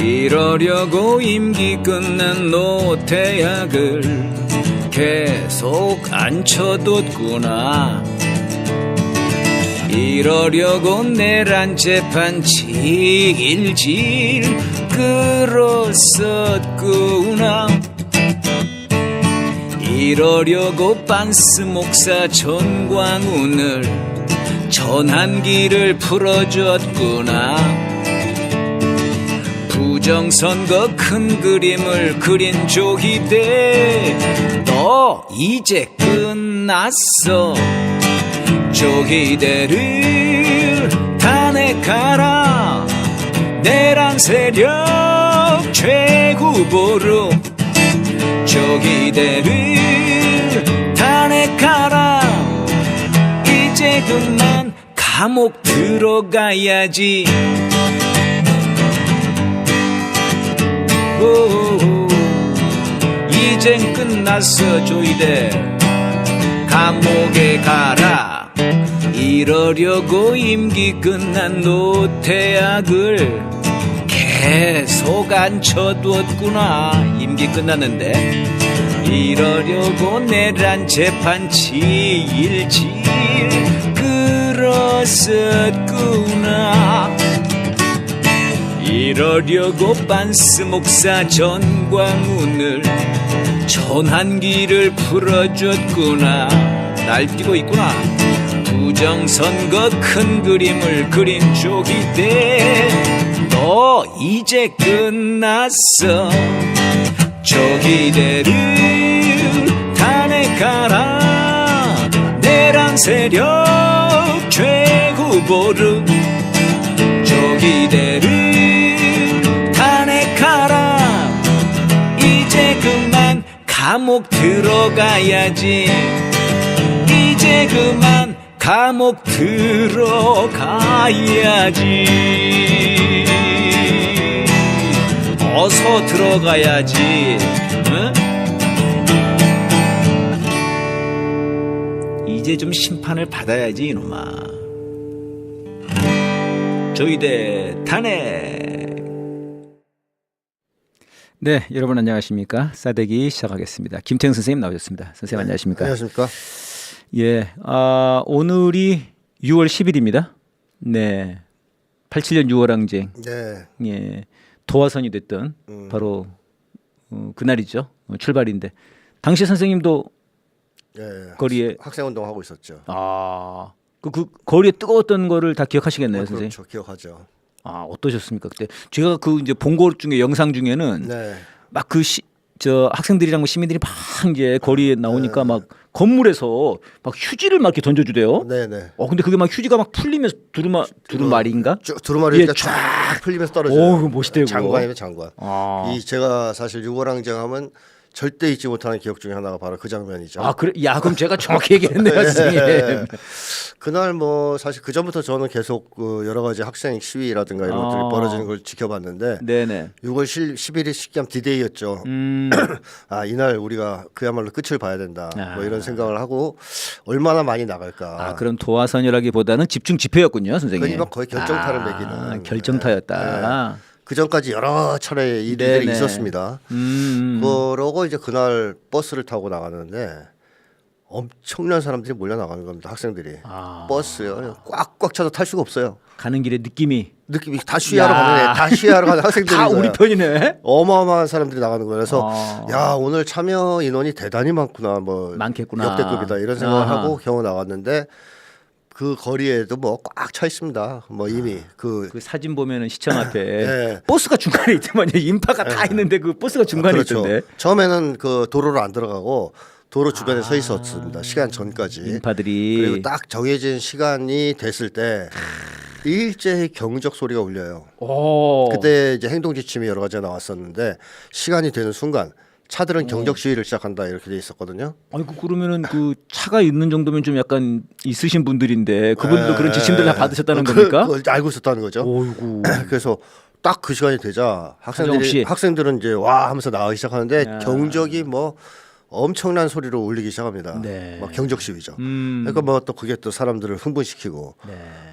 이러려고 임기 끝난 노태약을 계속 앉혀뒀구나. 이러려고 내란 재판 질질 끌었었구나. 이러려고 반스 목사 전광훈을 전환기를 풀어줬구나. 부정선거 큰 그림을 그린 조기대, 너 이제 끝났어. 조기대를 탄핵하라. 내란 세력 최후보로 조기대를 탄핵하라. 이제 그만 감옥 들어가야지. 이젠 끝났어. 조이대 감옥에 가라. 이러려고 임기 끝난 노태약을 계속 앉혀뒀구나. 임기 끝났는데 이러려고 내란 재판 질질 끌었었구나. 이러려고 반스 목사 전광훈을 전환기를 풀어줬구나. 날뛰고 있구나. 부정선거 큰 그림을 그린 조기대, 너 이제 끝났어. 조기대를 탄핵하라. 내란 세력 최후보를 조기대를 탄핵하라. 이제 그만 감옥 들어가야지. 이제 그만 감옥 들어가야지. 어서 들어가야지. 응? 이제 좀 심판을 받아야지 이놈아. 조이대 탄핵. 네, 여러분 안녕하십니까? 싸대기 시작하겠습니다. 김태형 선생님 나오셨습니다. 선생님 안녕하십니까? 안녕하십니까? 예, 오늘이 6월 10일입니다. 네, 87년 6월 항쟁. 네. 예, 도화선이 됐던 바로 그날이죠. 출발인데 당시 선생님도 거리에 학생운동 하고 있었죠. 그 거리에 뜨거웠던 거를 다 기억하시겠네요, 선생님. 그렇죠, 기억하죠. 어떠셨습니까 그때? 제가 그 이제 본 거 중에 영상 중에는 막 저 학생들이랑 뭐 시민들이 막 이제 거리에 나오니까 막 건물에서 막 휴지를 막 이렇게 던져주대요. 네네. 근데 그게 막 휴지가 막 풀리면서 두루마리인가? 두루마리가 쫙 풀리면서 떨어져요. 그거 멋있대요. 장관이에요, 장관. 제가 사실 6월 항쟁하면 절대 잊지 못하는 기억 중에 하나가 바로 그 장면이죠. 그래? 야, 그럼 제가 정확히 얘기했네요, 선생님. 그날 뭐 사실 그 전부터 저는 계속 그 여러 가지 학생 시위라든가 이런 것들이 벌어지는 걸 지켜봤는데, 네네. 6월 10일이 쉽게 디데이였죠. 이날 우리가 그야말로 끝을 봐야 된다. 뭐 이런 생각을 하고 얼마나 많이 나갈까. 그럼 도화선이라기보다는 집중 집회였군요, 선생님. 거의 결정타를 매기는. 결정타였다. 그 전까지 여러 차례 일들이 있었습니다. 그러고 이제 그날 버스를 타고 나가는데 엄청난 사람들이 몰려 나가는 겁니다. 학생들이. 버스요. 꽉꽉 차서 탈 수가 없어요. 가는 길에 느낌이 다 시위하러 가는 애, 다 시위하러 가는 학생들이 다 우리 편이네. 어마어마한 사람들이 나가는 거예요. 그래서 야, 오늘 참여 인원이 대단히 많구나. 뭐 많겠구나. 역대급이다 이런 생각을 하고 겨우 나갔는데 그 거리에도 뭐 꽉 차 있습니다. 뭐 이미 그 사진 보면은 시청 앞에 버스가 중간에 있더만요. 인파가 다 있는데 그 버스가 중간에 있던데. 처음에는 그 도로로 안 들어가고 도로 주변에 서 있었습니다. 시간 전까지. 인파들이. 그리고 딱 정해진 시간이 됐을 때 일제히 경적 소리가 울려요. 그때 이제 행동 지침이 여러 가지가 나왔었는데 시간이 되는 순간 차들은 경적 시위를 시작한다 이렇게 돼 있었거든요. 그러면은 그 차가 있는 정도면 좀 약간 있으신 분들인데 그분도 그런 지침들 다 받으셨다는 겁니까? 그걸 알고 있었다는 거죠. 어이구. 그래서 딱 그 시간이 되자 학생들은 이제 와 하면서 나가기 시작하는데 경적이 뭐 엄청난 소리로 울리기 시작합니다. 막 경적 시위죠. 그러니까 뭐 또 그게 또 사람들을 흥분시키고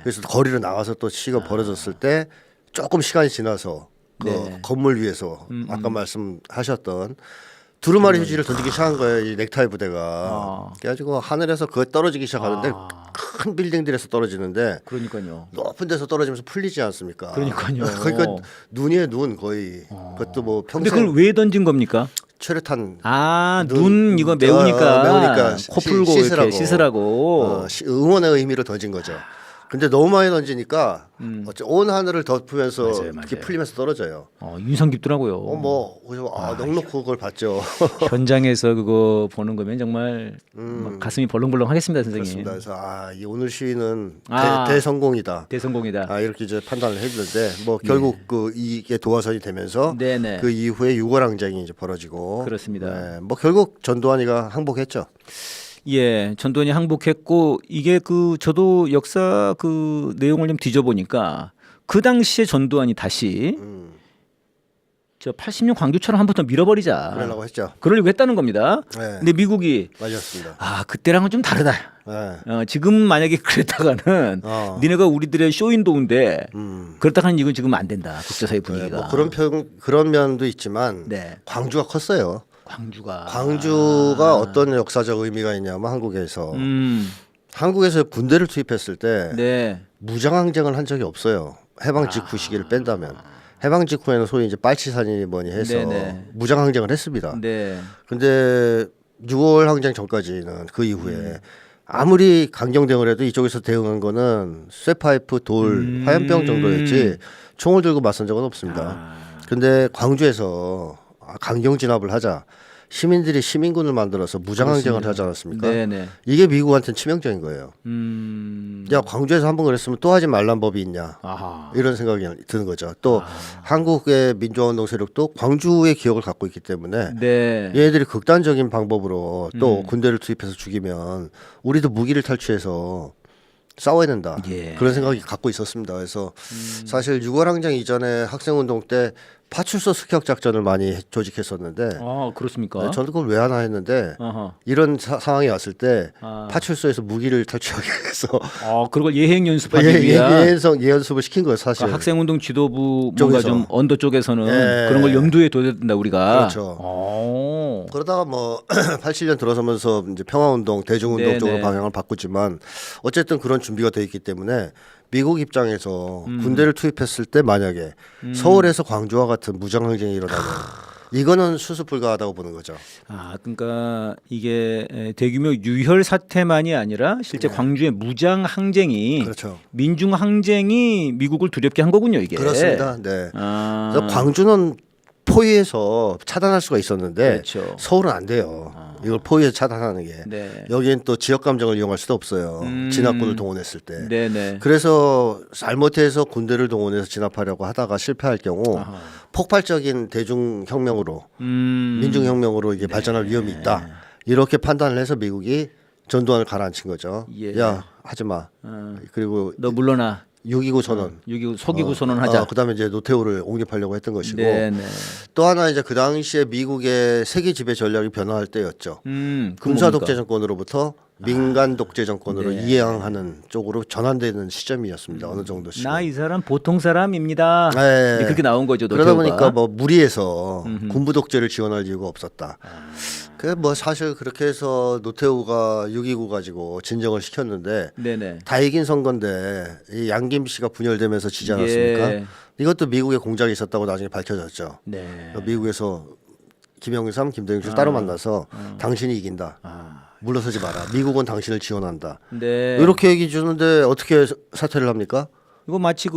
그래서 거리로 나가서 또 시위가 벌어졌을 때 조금 시간이 지나서 그 네. 건물 위에서 아까 말씀하셨던 두루마리 휴지를 던지기 시작한 거예요. 이 넥타이 부대가. 그래가지고 하늘에서 그거 떨어지기 시작하는데 큰 빌딩들에서 떨어지는데 그러니까요. 높은 데서 떨어지면서 풀리지 않습니까? 그러니까요. 그러니까 눈이에 눈 거의. 그것도 뭐 근데 평생 그걸 왜 던진 겁니까? 최루탄 눈 이거 매우니까, 매우니까 코 풀고 이렇게 씻으라고. 응원의 의미로 던진 거죠. 근데 너무 많이 던지니까 온 하늘을 덮으면서 맞아요. 이렇게 풀리면서 떨어져요. 인상 깊더라고요. 넉넉히 그걸 봤죠. 현장에서 그거 보는 거면 정말 막 가슴이 벌렁벌렁하겠습니다, 선생님. 그렇습니다. 그래서 이 오늘 시위는 대성공이다. 대성공이다. 이렇게 이제 판단을 했는데 뭐 결국 이게 도화선이 되면서 네네. 그 이후에 유골항쟁이 이제 벌어지고 그렇습니다. 네, 뭐 결국 전두환이가 항복했죠. 예, 전두환이 항복했고 이게 저도 역사 그 내용을 좀 뒤져보니까 그 당시에 전두환이 다시 저 80년 광주처럼 한 번 더 밀어버리자. 그러려고 했죠. 그러려고 했다는 겁니다. 네. 근데 미국이 맞았습니다. 그때랑은 좀 다르다. 네. 지금 만약에 그랬다가는 니네가 우리들의 쇼윈도우인데 그렇다가는 이건 지금 안 된다. 국제사회 분위기가. 뭐 그런 면도 있지만 네. 광주가 컸어요. 광주가 어떤 역사적 의미가 있냐면 한국에서 군대를 투입했을 때 네. 무장항쟁을 한 적이 없어요. 해방 직후 시기를 뺀다면. 해방 직후에는 소위 이제 빨치산이 뭐니 해서 네네. 무장항쟁을 했습니다. 네. 근데 6월 항쟁 전까지는 그 이후에 아무리 강경 대응을 해도 이쪽에서 대응한 거는 쇠파이프, 돌, 화염병 정도였지 총을 들고 맞선 적은 없습니다. 근데 광주에서 강경 진압을 하자. 시민들이 시민군을 만들어서 무장항쟁을 하지 않았습니까? 네네. 이게 미국한테는 치명적인 거예요. 야, 광주에서 한 번 그랬으면 또 하지 말란 법이 있냐. 이런 생각이 드는 거죠. 또 한국의 민주화운동 세력도 광주의 기억을 갖고 있기 때문에 네. 얘네들이 극단적인 방법으로 또 군대를 투입해서 죽이면 우리도 무기를 탈취해서 싸워야 된다. 예. 그런 생각이 갖고 있었습니다. 그래서 사실 6월 항쟁 이전에 학생운동 때 파출소 습격 작전을 많이 조직했었는데 그렇습니까? 저도 그걸 왜 하나 했는데 이런 상황이 왔을 때 파출소에서 무기를 탈취하기 위해서 그걸 예행 연습하기 위한 예연습을 시킨 거예요, 사실. 그러니까 학생운동 지도부 뭔가 좀 언더 쪽에서는 그런 걸 염두에 둬야 된다 우리가. 그렇죠. 그러다가 뭐 87년 들어서면서 이제 평화운동, 대중운동 네네. 쪽으로 방향을 바꾸지만 어쨌든 그런 준비가 돼 있기 때문에 미국 입장에서 군대를 투입했을 때 만약에 서울에서 광주와 같은 무장항쟁이 일어나면 이거는 수습 불가하다고 보는 거죠. 그러니까 이게 대규모 유혈 사태만이 아니라 실제 광주의 무장 항쟁이 그렇죠. 민중 항쟁이 미국을 두렵게 한 거군요, 이게. 그렇습니다. 네. 그래서 광주는 포위해서 차단할 수가 있었는데 그렇죠. 서울은 안 돼요. 이걸 포위해서 차단하는 게. 네. 여기엔 또 지역 감정을 이용할 수도 없어요. 진압군을 동원했을 때. 네네. 그래서 잘못해서 군대를 동원해서 진압하려고 하다가 실패할 경우 폭발적인 대중혁명으로 민중혁명으로 이게 발전할 위험이 있다. 이렇게 판단을 해서 미국이 전두환을 가라앉힌 거죠. 예. 야, 하지 마. 그리고 너 물러나. 6.29 선언. 6.29 속이고 선언하자. 그다음에 이제 노태우를 옹립하려고 했던 것이고 네네. 또 하나 이제 그 당시에 미국의 세계 지배 전략이 변화할 때였죠. 군사 독재 정권으로부터 민간 독재 정권으로 이양하는 쪽으로 전환되는 시점이었습니다. 어느 정도 시점. 나 이 사람 보통 사람입니다. 네. 그렇게 나온 거죠. 그러다 노태우가. 보니까 뭐 무리해서 군부 독재를 지원할 이유가 없었다. 그 뭐 사실 그렇게 해서 노태우가 6.29 가지고 진정을 시켰는데 네네. 다 이긴 선거인데 이 양김씨가 분열되면서 지지 않았습니까? 예. 이것도 미국에 공작이 있었다고 나중에 밝혀졌죠. 네. 미국에서 김영삼, 김대중 따로 만나서 당신이 이긴다. 물러서지 마라. 미국은 당신을 지원한다. 네. 이렇게 얘기 주는데 어떻게 사퇴를 합니까? 이거 마치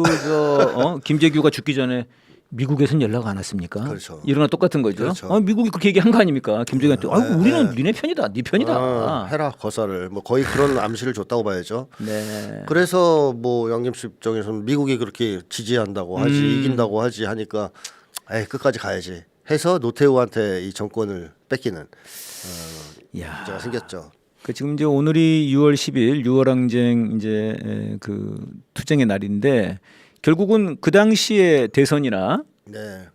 김재규가 죽기 전에 미국에서는 연락 안 왔습니까? 그렇죠. 이거랑 똑같은 거죠. 그렇죠. 미국이 그렇게 얘기한 거 아닙니까? 김재규한테 우리는 니네 편이다, 네 편이다. 해라 거사를 뭐 거의 그런 암시를 줬다고 봐야죠. 네. 그래서 뭐 양김씨 입장에서는 미국이 그렇게 지지한다고 하지 이긴다고 하지 하니까 끝까지 가야지 해서 노태우한테 이 정권을 뺏기는 문제가 생겼죠. 지금 이제 오늘이 6월 10일 6월 항쟁 이제 그 투쟁의 날인데 결국은 그 당시의 대선이나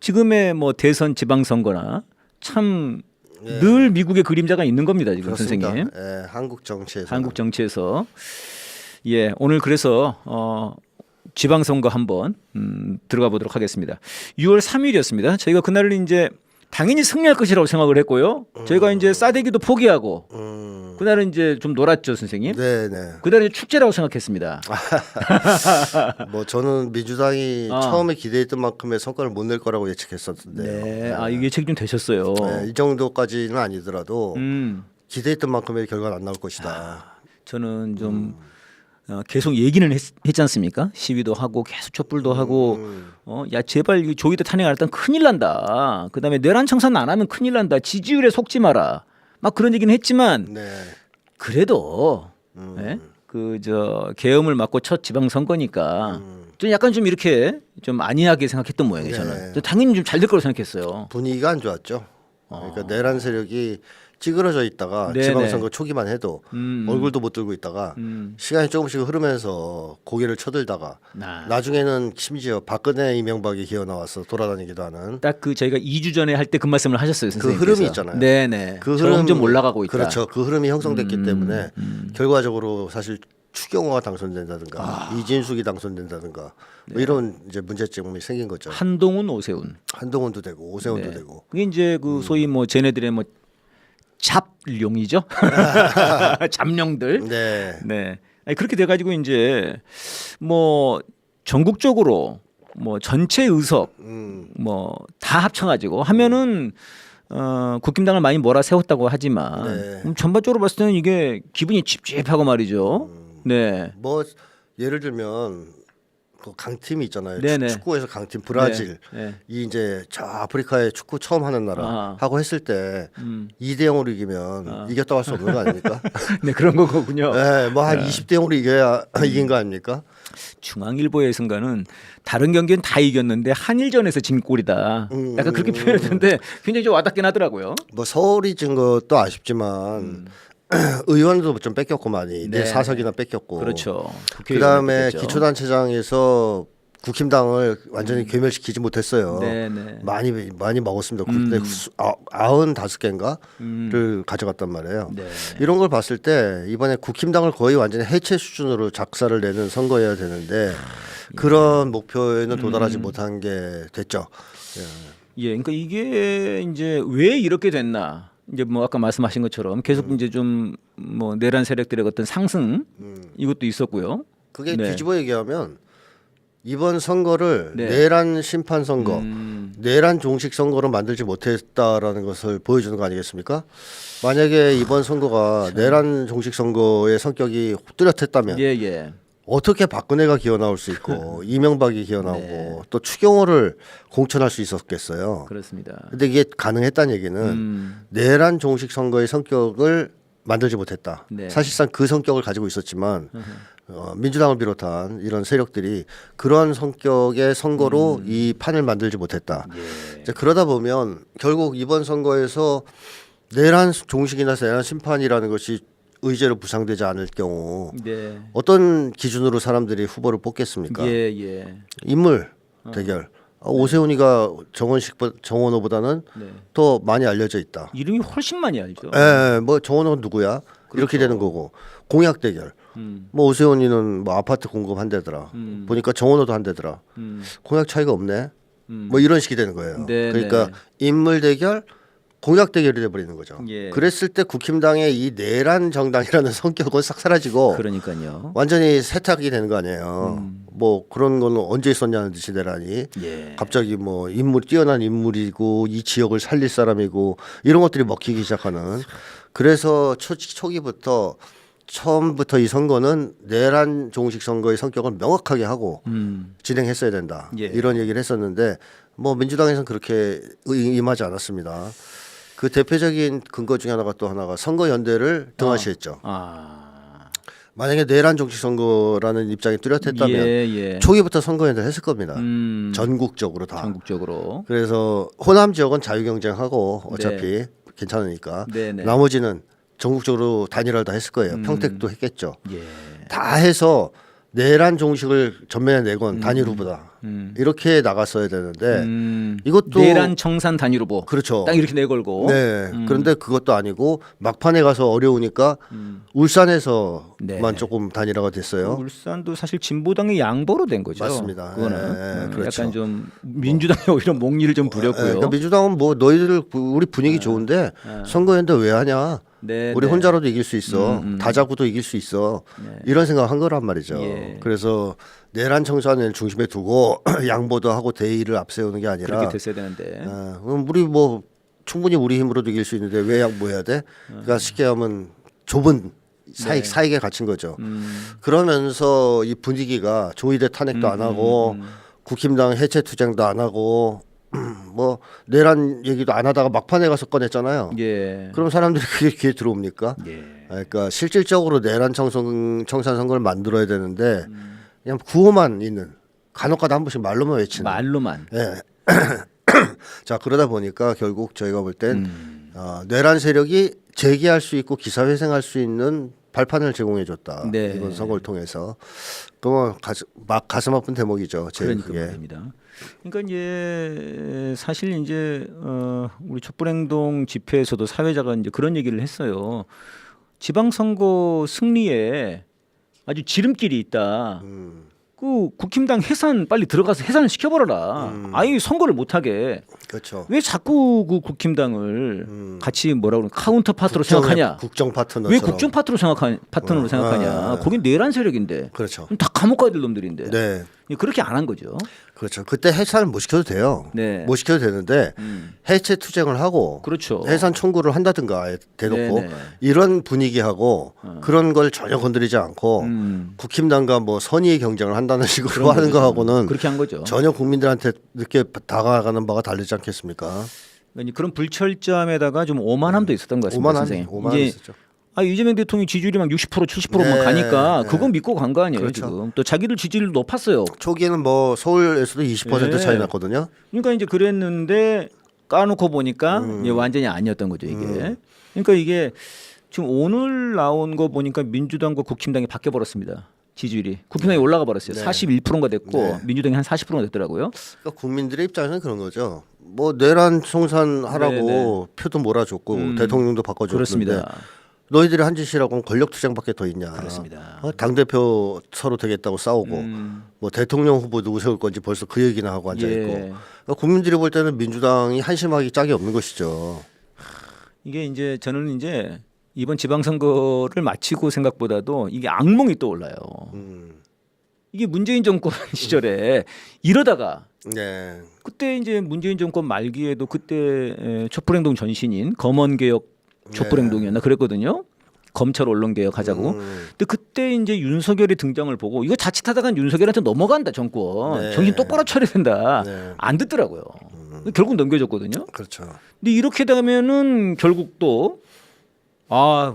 지금의 뭐 대선 지방선거나 참 늘 미국의 그림자가 있는 겁니다 지금 그렇습니다. 선생님. 한국 정치에서. 한국 정치에서 오늘 그래서 지방선거 한번 들어가 보도록 하겠습니다. 6월 3일이었습니다. 저희가 그날을 이제 당연히 승리할 것이라고 생각을 했고요. 저희가 이제 싸대기도 포기하고 그날은 이제 좀 놀았죠, 선생님. 네네. 그날은 축제라고 생각했습니다. 뭐 저는 민주당이 처음에 기대했던 만큼의 성과를 못 낼 거라고 예측했었는데. 네, 이 예측이 좀 되셨어요. 네, 이 정도까지는 아니더라도 기대했던 만큼의 결과는 안 나올 것이다. 저는 좀 계속 얘기는 했지 않습니까? 시위도 하고 계속 촛불도 하고 야 제발 이 조기도 탄핵 안 했다면 큰일 난다. 그다음에 내란 청산 안 하면 큰일 난다. 지지율에 속지 마라. 막 그런 얘기는 했지만 네. 그래도 그저 계엄을 맞고 첫 지방선거니까 좀 약간 좀 이렇게 좀 안이하게 생각했던 모양이에요. 저는 당연히 좀 잘 될 거라고 생각했어요. 분위기가 안 좋았죠. 그러니까 내란 세력이 찌그러져 있다가 네네. 지방선거 초기만 해도 얼굴도 못 들고 있다가 시간이 조금씩 흐르면서 고개를 쳐들다가 나중에는 심지어 박근혜 이명박이 기어 나와서 돌아다니기도 하는 딱 그 저희가 2주 전에 할 때 그 말씀을 하셨어요, 그 선생님께서. 흐름이 있잖아요. 네네. 그 점점 올라가고 있다. 그렇죠. 그 흐름이 형성됐기 때문에 결과적으로 사실 추경호가 당선된다든가 이진숙이 당선된다든가 뭐 이런 이제 문제점이 생긴 거죠. 한동훈, 오세훈. 한동훈도 되고 오세훈도 되고. 그게 이제 그 소위 뭐 쟤네들의 뭐 잡룡이죠. 잡룡들. 네. 네. 아니, 그렇게 돼가지고 이제 뭐 전국적으로 뭐 전체 의석 뭐 다 합쳐가지고 하면은 국힘당을 많이 몰아세웠다고 하지만 전반적으로 봤을 때는 이게 기분이 찝찝하고 말이죠. 네. 뭐 예를 들면 그 강팀이 있잖아요. 네네. 축구에서 강팀 브라질 네. 이 이제 저 아프리카에 축구 처음 하는 나라 하고 했을 때 2대 0으로 이기면 이겼다고 할 수 없는 거 아닙니까? 네, 그런 거군요. 네, 뭐 한 20대 0으로 이겨야 이긴 거 아닙니까? 중앙일보의 순간은 다른 경기는 다 이겼는데 한일전에서 진 꼴이다. 약간 그렇게 표현했는데 굉장히 좀 와닿긴 하더라고요. 뭐 서울이 진 것도 아쉽지만 의원도 좀 뺏겼고 많이 네. 4석이나 뺏겼고 그렇죠. 그다음에 기초단체장에서 국힘당을 완전히 괴멸시키지 못했어요. 네네. 많이 먹었습니다. 그때 95개인가를 가져갔단 말이에요. 네. 이런 걸 봤을 때 이번에 국힘당을 거의 완전히 해체 수준으로 작사를 내는 선거여야 되는데 그런 목표에는 도달하지 못한 게 됐죠. 예, 그러니까 이게 이제 왜 이렇게 됐나? 이제 뭐 아까 말씀하신 것처럼 계속 이제 좀 뭐 내란 세력들의 어떤 상승 이것도 있었고요. 그게 네. 뒤집어 얘기하면 이번 선거를 네. 내란 심판 선거, 내란 종식 선거로 만들지 못했다라는 것을 보여주는 거 아니겠습니까? 만약에 이번 선거가 내란 종식 선거의 성격이 뚜렷했다면 예. 어떻게 박근혜가 기어 나올 수 있고 이명박이 기어 나오고 또 추경호를 공천할 수 있었겠어요. 그렇습니다. 근데 이게 가능했다는 얘기는 내란 종식 선거의 성격을 만들지 못했다. 네. 사실상 그 성격을 가지고 있었지만 민주당을 비롯한 이런 세력들이 그러한 성격의 선거로 이 판을 만들지 못했다. 이제 그러다 보면 결국 이번 선거에서 내란 종식이나 내란 심판이라는 것이 의제로 부상되지 않을 경우 어떤 기준으로 사람들이 후보를 뽑겠습니까? 인물 대결. 오세훈이가 정원호보다는 더 많이 알려져 있다. 이름이 훨씬 많이 알죠. 뭐 정원호는 누구야? 그렇죠. 이렇게 되는 거고 공약 대결. 뭐 오세훈이는 뭐 아파트 공급한대더라. 보니까 정원호도 한대더라. 공약 차이가 없네. 뭐 이런 식이 되는 거예요. 그러니까 인물 대결, 공약 대결이 돼버리는 거죠. 그랬을 때 국힘당의 이 내란 정당이라는 성격은 싹 사라지고 그러니까요. 완전히 세탁이 되는 거 아니에요. 뭐 그런 거는 언제 있었냐는 듯이 내란이 갑자기 뭐 뛰어난 인물이고 이 지역을 살릴 사람이고 이런 것들이 먹히기 시작하는. 그래서 초기부터 처음부터 이 선거는 내란 종식 선거의 성격을 명확하게 하고 진행했어야 된다. 이런 얘기를 했었는데 뭐 민주당에서는 그렇게 임하지 않았습니다. 그 대표적인 근거 중에 하나가 선거 연대를 등한시했죠. 만약에 내란 종식 선거라는 입장이 뚜렷했다면 초기부터 선거 연대를 했을 겁니다. 전국적으로 다. 전국적으로. 그래서 호남 지역은 자유 경쟁하고 어차피 괜찮으니까 나머지는 전국적으로 단일화를 다 했을 거예요. 평택도 했겠죠. 다 해서 내란 종식을 전면에 내건 단일 후보다. 이렇게 나갔어야 되는데 이것도 내란 청산 단일 후보. 그렇죠. 딱 이렇게 내걸고. 네. 그런데 그것도 아니고 막판에 가서 어려우니까 울산에서만 네. 조금 단일화가 됐어요. 울산도 사실 진보당의 양보로 된 거죠. 맞습니다. 그거는 네, 그렇죠. 약간 좀 민주당이 오히려 목리를 좀 부렸고요. 그러니까 민주당은 뭐 너희들 우리 분위기 좋은데 선거했는데 왜 하냐? 네, 우리 네. 혼자라도 이길 수 있어. 다자구도 이길 수 있어. 이런 생각 한 거란 말이죠. 예. 그래서 내란 청산을 중심에 두고 양보도 하고 대의를 앞세우는 게 아니라 그렇게 됐어야 되는데. 그럼 우리 뭐 충분히 우리 힘으로도 이길 수 있는데 왜 양보해야 돼? 그러니까 쉽게 하면 좁은 사익에 갇힌 거죠. 그러면서 이 분위기가 조의대 탄핵도 안 하고 국힘당 해체 투쟁도 안 하고 뭐 내란 얘기도 안 하다가 막판에 가서 꺼냈잖아요. 예. 그럼 사람들이 그게 귀에 들어옵니까? 예. 그러니까 실질적으로 내란 청산 선거를 만들어야 되는데 그냥 구호만 있는 간혹가다 한 번씩 말로만 외치는. 말로만. 예. 자 그러다 보니까 결국 저희가 볼 땐 내란 세력이 재기할 수 있고 기사회생할 수 있는 발판을 제공해줬다. 네. 이번 선거를 통해서. 그러면 가슴 아픈 대목이죠. 제일 그러니까 그게. 말입니다. 그러니까 이제 사실 이제 우리 촛불행동 집회에서도 사회자가 이제 그런 얘기를 했어요. 지방선거 승리에 아주 지름길이 있다. 그 국힘당 해산 빨리 들어가서 해산을 시켜버려라. 아예 선거를 못하게. 그렇죠. 왜 자꾸 그 국힘당을 같이 뭐라 그러나 카운터 파트로 생각하냐? 국정 파트너처럼. 왜 국정 파트로 파트너로 생각하냐? 거긴 내란 세력인데. 그렇죠. 다 감옥 가야 될 놈들인데. 네. 그렇게 안 한 거죠. 그렇죠. 그때 해산을 못 시켜도 돼요. 네. 못 시켜도 되는데 해체 투쟁을 하고 그렇죠. 해산 청구를 한다든가 아예 대놓고 네네. 이런 분위기하고 그런 걸 전혀 건드리지 않고 국힘당과 뭐 선의의 경쟁을 한다는 식으로 하는 거하고는 그렇게 한 거죠. 전혀 국민들한테 늦게 다가가는 바가 다르지 않겠습니까? 그러니까 그런 불철저함에다가 좀 오만함도 있었던 것 같습니다, 선생님. 오만함 이제 있었죠. 이재명 대통령이 지지율이 막 60% 70%만 네, 가니까 네. 그건 믿고 간 거 아니에요, 그렇죠. 지금. 또 자기들 지지율 높았어요. 초기에는 뭐 서울에서도 20% 네. 차이 났거든요. 그러니까 이제 그랬는데 까놓고 보니까 이제 완전히 아니었던 거죠, 이게. 그러니까 이게 지금 오늘 나온 거 보니까 민주당과 국힘당이 바뀌어 버렸습니다. 지지율이. 국힘당이 올라가 버렸어요. 네. 41%가 됐고 네. 민주당이 한 40%가 됐더라고요. 그러니까 국민들의 입장에서는 그런 거죠. 뭐 내란 청산하라고 네네. 표도 몰아줬고 대통령도 바꿔줬는데 그렇습니다. 너희들이 한 짓이라고 권력 투쟁밖에 더 있냐. 그렇습니다. 당 대표 서로 되겠다고 싸우고 뭐 대통령 후보 누구 세울 건지 벌써 그 얘기나 하고 앉아 있고. 예. 그러니까 국민들이 볼 때는 민주당이 한심하기 짝이 없는 것이죠. 이게 이제 저는 이제 이번 지방선거를 마치고 생각보다도 이게 악몽이 떠올라요. 이게 문재인 정권 시절에 이러다가 네. 그때 이제 문재인 정권 말기에도 그때 촛불행동 전신인 검언개혁 촛불행동이었나 그랬거든요. 검찰 언론개혁 하자고. 근데 그때 이제 윤석열의 등장을 보고 이거 자칫하다간 윤석열한테 넘어간다 정권. 네. 정신 똑바로 차려야 된다. 네. 안 듣더라고요. 결국 넘겨줬거든요. 그렇죠. 근데 이렇게 되면은 결국 또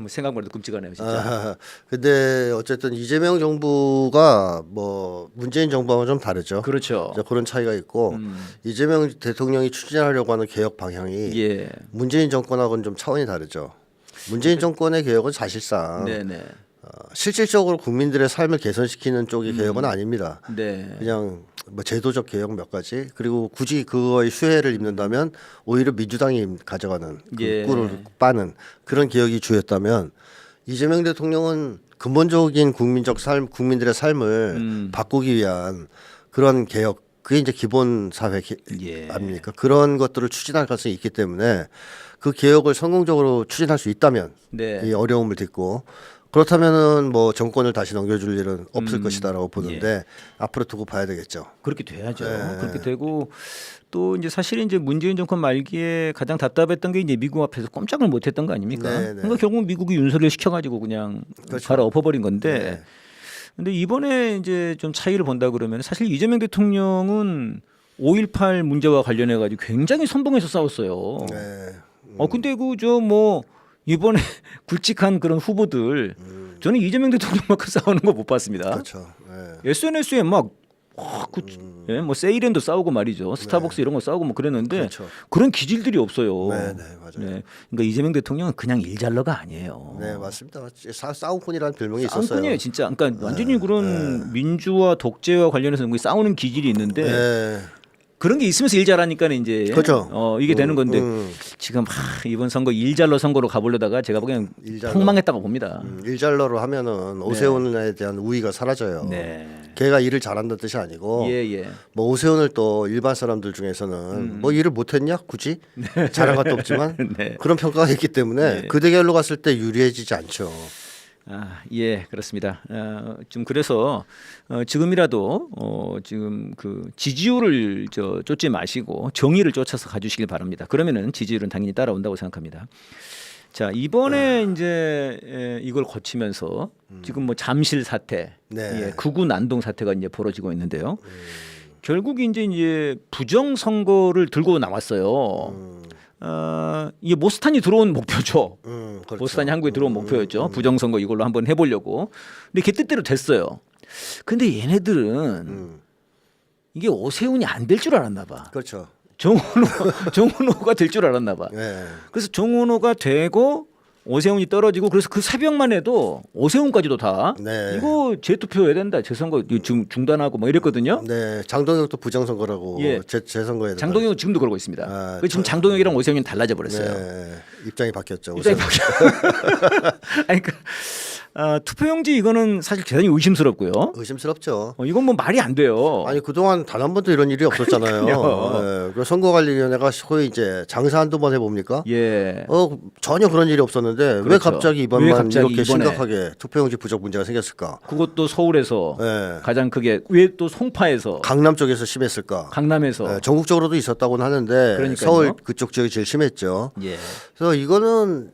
생각만 해도 끔찍하네요, 진짜. 근데 어쨌든 이재명 정부가 뭐 문재인 정부하고는 좀 다르죠. 그렇죠. 이제 그런 차이가 있고 이재명 대통령이 추진하려고 하는 개혁 방향이 예. 문재인 정권하고는 좀 차원이 다르죠. 문재인 정권의 개혁은 사실상 네네. 실질적으로 국민들의 삶을 개선시키는 쪽의 개혁은 아닙니다. 네. 그냥 뭐 제도적 개혁 몇 가지 그리고 굳이 그거의 수혜를 입는다면 오히려 민주당이 가져가는 그 예. 꿀을 빠는 그런 개혁이 주였다면 이재명 대통령은 근본적인 국민적 삶, 국민들의 삶을 바꾸기 위한 그런 개혁 그게 이제 기본 사회 예. 아닙니까? 그런 것들을 추진할 가능성이 있기 때문에 그 개혁을 성공적으로 추진할 수 있다면 네. 이 어려움을 딛고 그렇다면은 뭐 정권을 다시 넘겨줄 일은 없을 것이다라고 보는데 앞으로 두고 봐야 되겠죠. 그렇게 돼야죠. 네. 그렇게 되고 또 이제 사실 이제 문재인 정권 말기에 가장 답답했던 게 이제 미국 앞에서 꼼짝을 못했던 거 아닙니까? 네, 네. 그러니까 결국 미국이 윤석열 시켜가지고 그냥 그렇죠. 갈아 엎어버린 건데. 네. 근데 이번에 이제 좀 차이를 본다 그러면 사실 이재명 대통령은 5.18 문제와 관련해 가지고 굉장히 선봉해서 싸웠어요. 네. 근데 그 저 뭐 이번에 굵직한 그런 후보들 저는 이재명 대통령만큼 싸우는 거 못 봤습니다. 그렇죠. 네. SNS에 막 예, 뭐 세일랜도 싸우고 말이죠. 스타벅스 이런 거 싸우고 뭐 그랬는데 그렇죠. 그런 기질들이 없어요. 네, 맞아요. 네. 그러니까 이재명 대통령은 그냥 일잘러가 아니에요. 네, 맞습니다. 싸움꾼이라는 별명이 있었어요. 싸움꾼이에요, 진짜. 그러니까 완전히 그런 민주화 독재와 관련해서 싸우는 기질이 있는데 네. 그런 게 있으면서 일 잘하니까는 이제 그렇죠. 이게 되는 건데 지금 이번 선거 일잘러 선거로 가보려다가 제가 보기엔 폭망했다고 봅니다. 일잘러로 하면은 오세훈에 대한 우위가 사라져요. 네. 걔가 일을 잘한다는 뜻이 아니고 예. 뭐 오세훈을 또 일반 사람들 중에서는 뭐 일을 못했냐 굳이 잘한 것도 없지만 네. 그런 평가가 있기 때문에 그 대결로 갔을 때 유리해지지 않죠. 예, 그렇습니다. 좀 그래서 지금이라도 지금 그 지지율을 쫓지 마시고 정의를 쫓아서 가주시길 바랍니다. 그러면은 지지율은 당연히 따라온다고 생각합니다. 자, 이번에 이제 이걸 거치면서 지금 뭐 잠실 사태, 네. 구구 난동 사태가 이제 벌어지고 있는데요. 결국 이제 부정 선거를 들고 나왔어요. 이게 모스탄이 들어온 목표죠. 그렇죠. 모스탄이 한국에 들어온 목표였죠. 부정선거 이걸로 한번 해보려고. 근데 걔 뜻대로 됐어요. 근데 얘네들은 이게 오세훈이 안 될 줄 알았나 봐. 그렇죠. 정은호가 될 줄 알았나 봐. 네. 그래서 정은호가 되고 오세훈이 떨어지고 그래서 그 새벽만 해도 오세훈까지도 다 네. 이거 재투표해야 된다. 재선거 중단하고 뭐 이랬거든요. 네, 장동혁도 부정선거라고 재선거에 장동혁은 지금도 그러고 있습니다. 아, 지금 장동혁이랑 오세훈이 달라져 버렸어요. 네, 입장이 바뀌었죠. 입장이 아니, 그러니까 투표용지 이거는 사실 대단히 의심스럽고요. 의심스럽죠. 이건 뭐 말이 안 돼요. 아니 그동안 단 한 번도 이런 일이 없었잖아요. 네, 그 선거관리위원회가 소위 이제 장사 한두 번 해봅니까? 예. 전혀 그런 일이 없었는데 왜 그렇죠. 갑자기 이번만 왜 갑자기 이렇게 이번에. 심각하게 투표용지 부족 문제가 생겼을까? 그것도 서울에서 네. 가장 크게 왜 또 송파에서 강남 쪽에서 심했을까? 강남에서 네, 전국적으로도 있었다고는 하는데 그러니까요. 서울 그쪽 지역이 제일 심했죠. 예. 그래서 이거는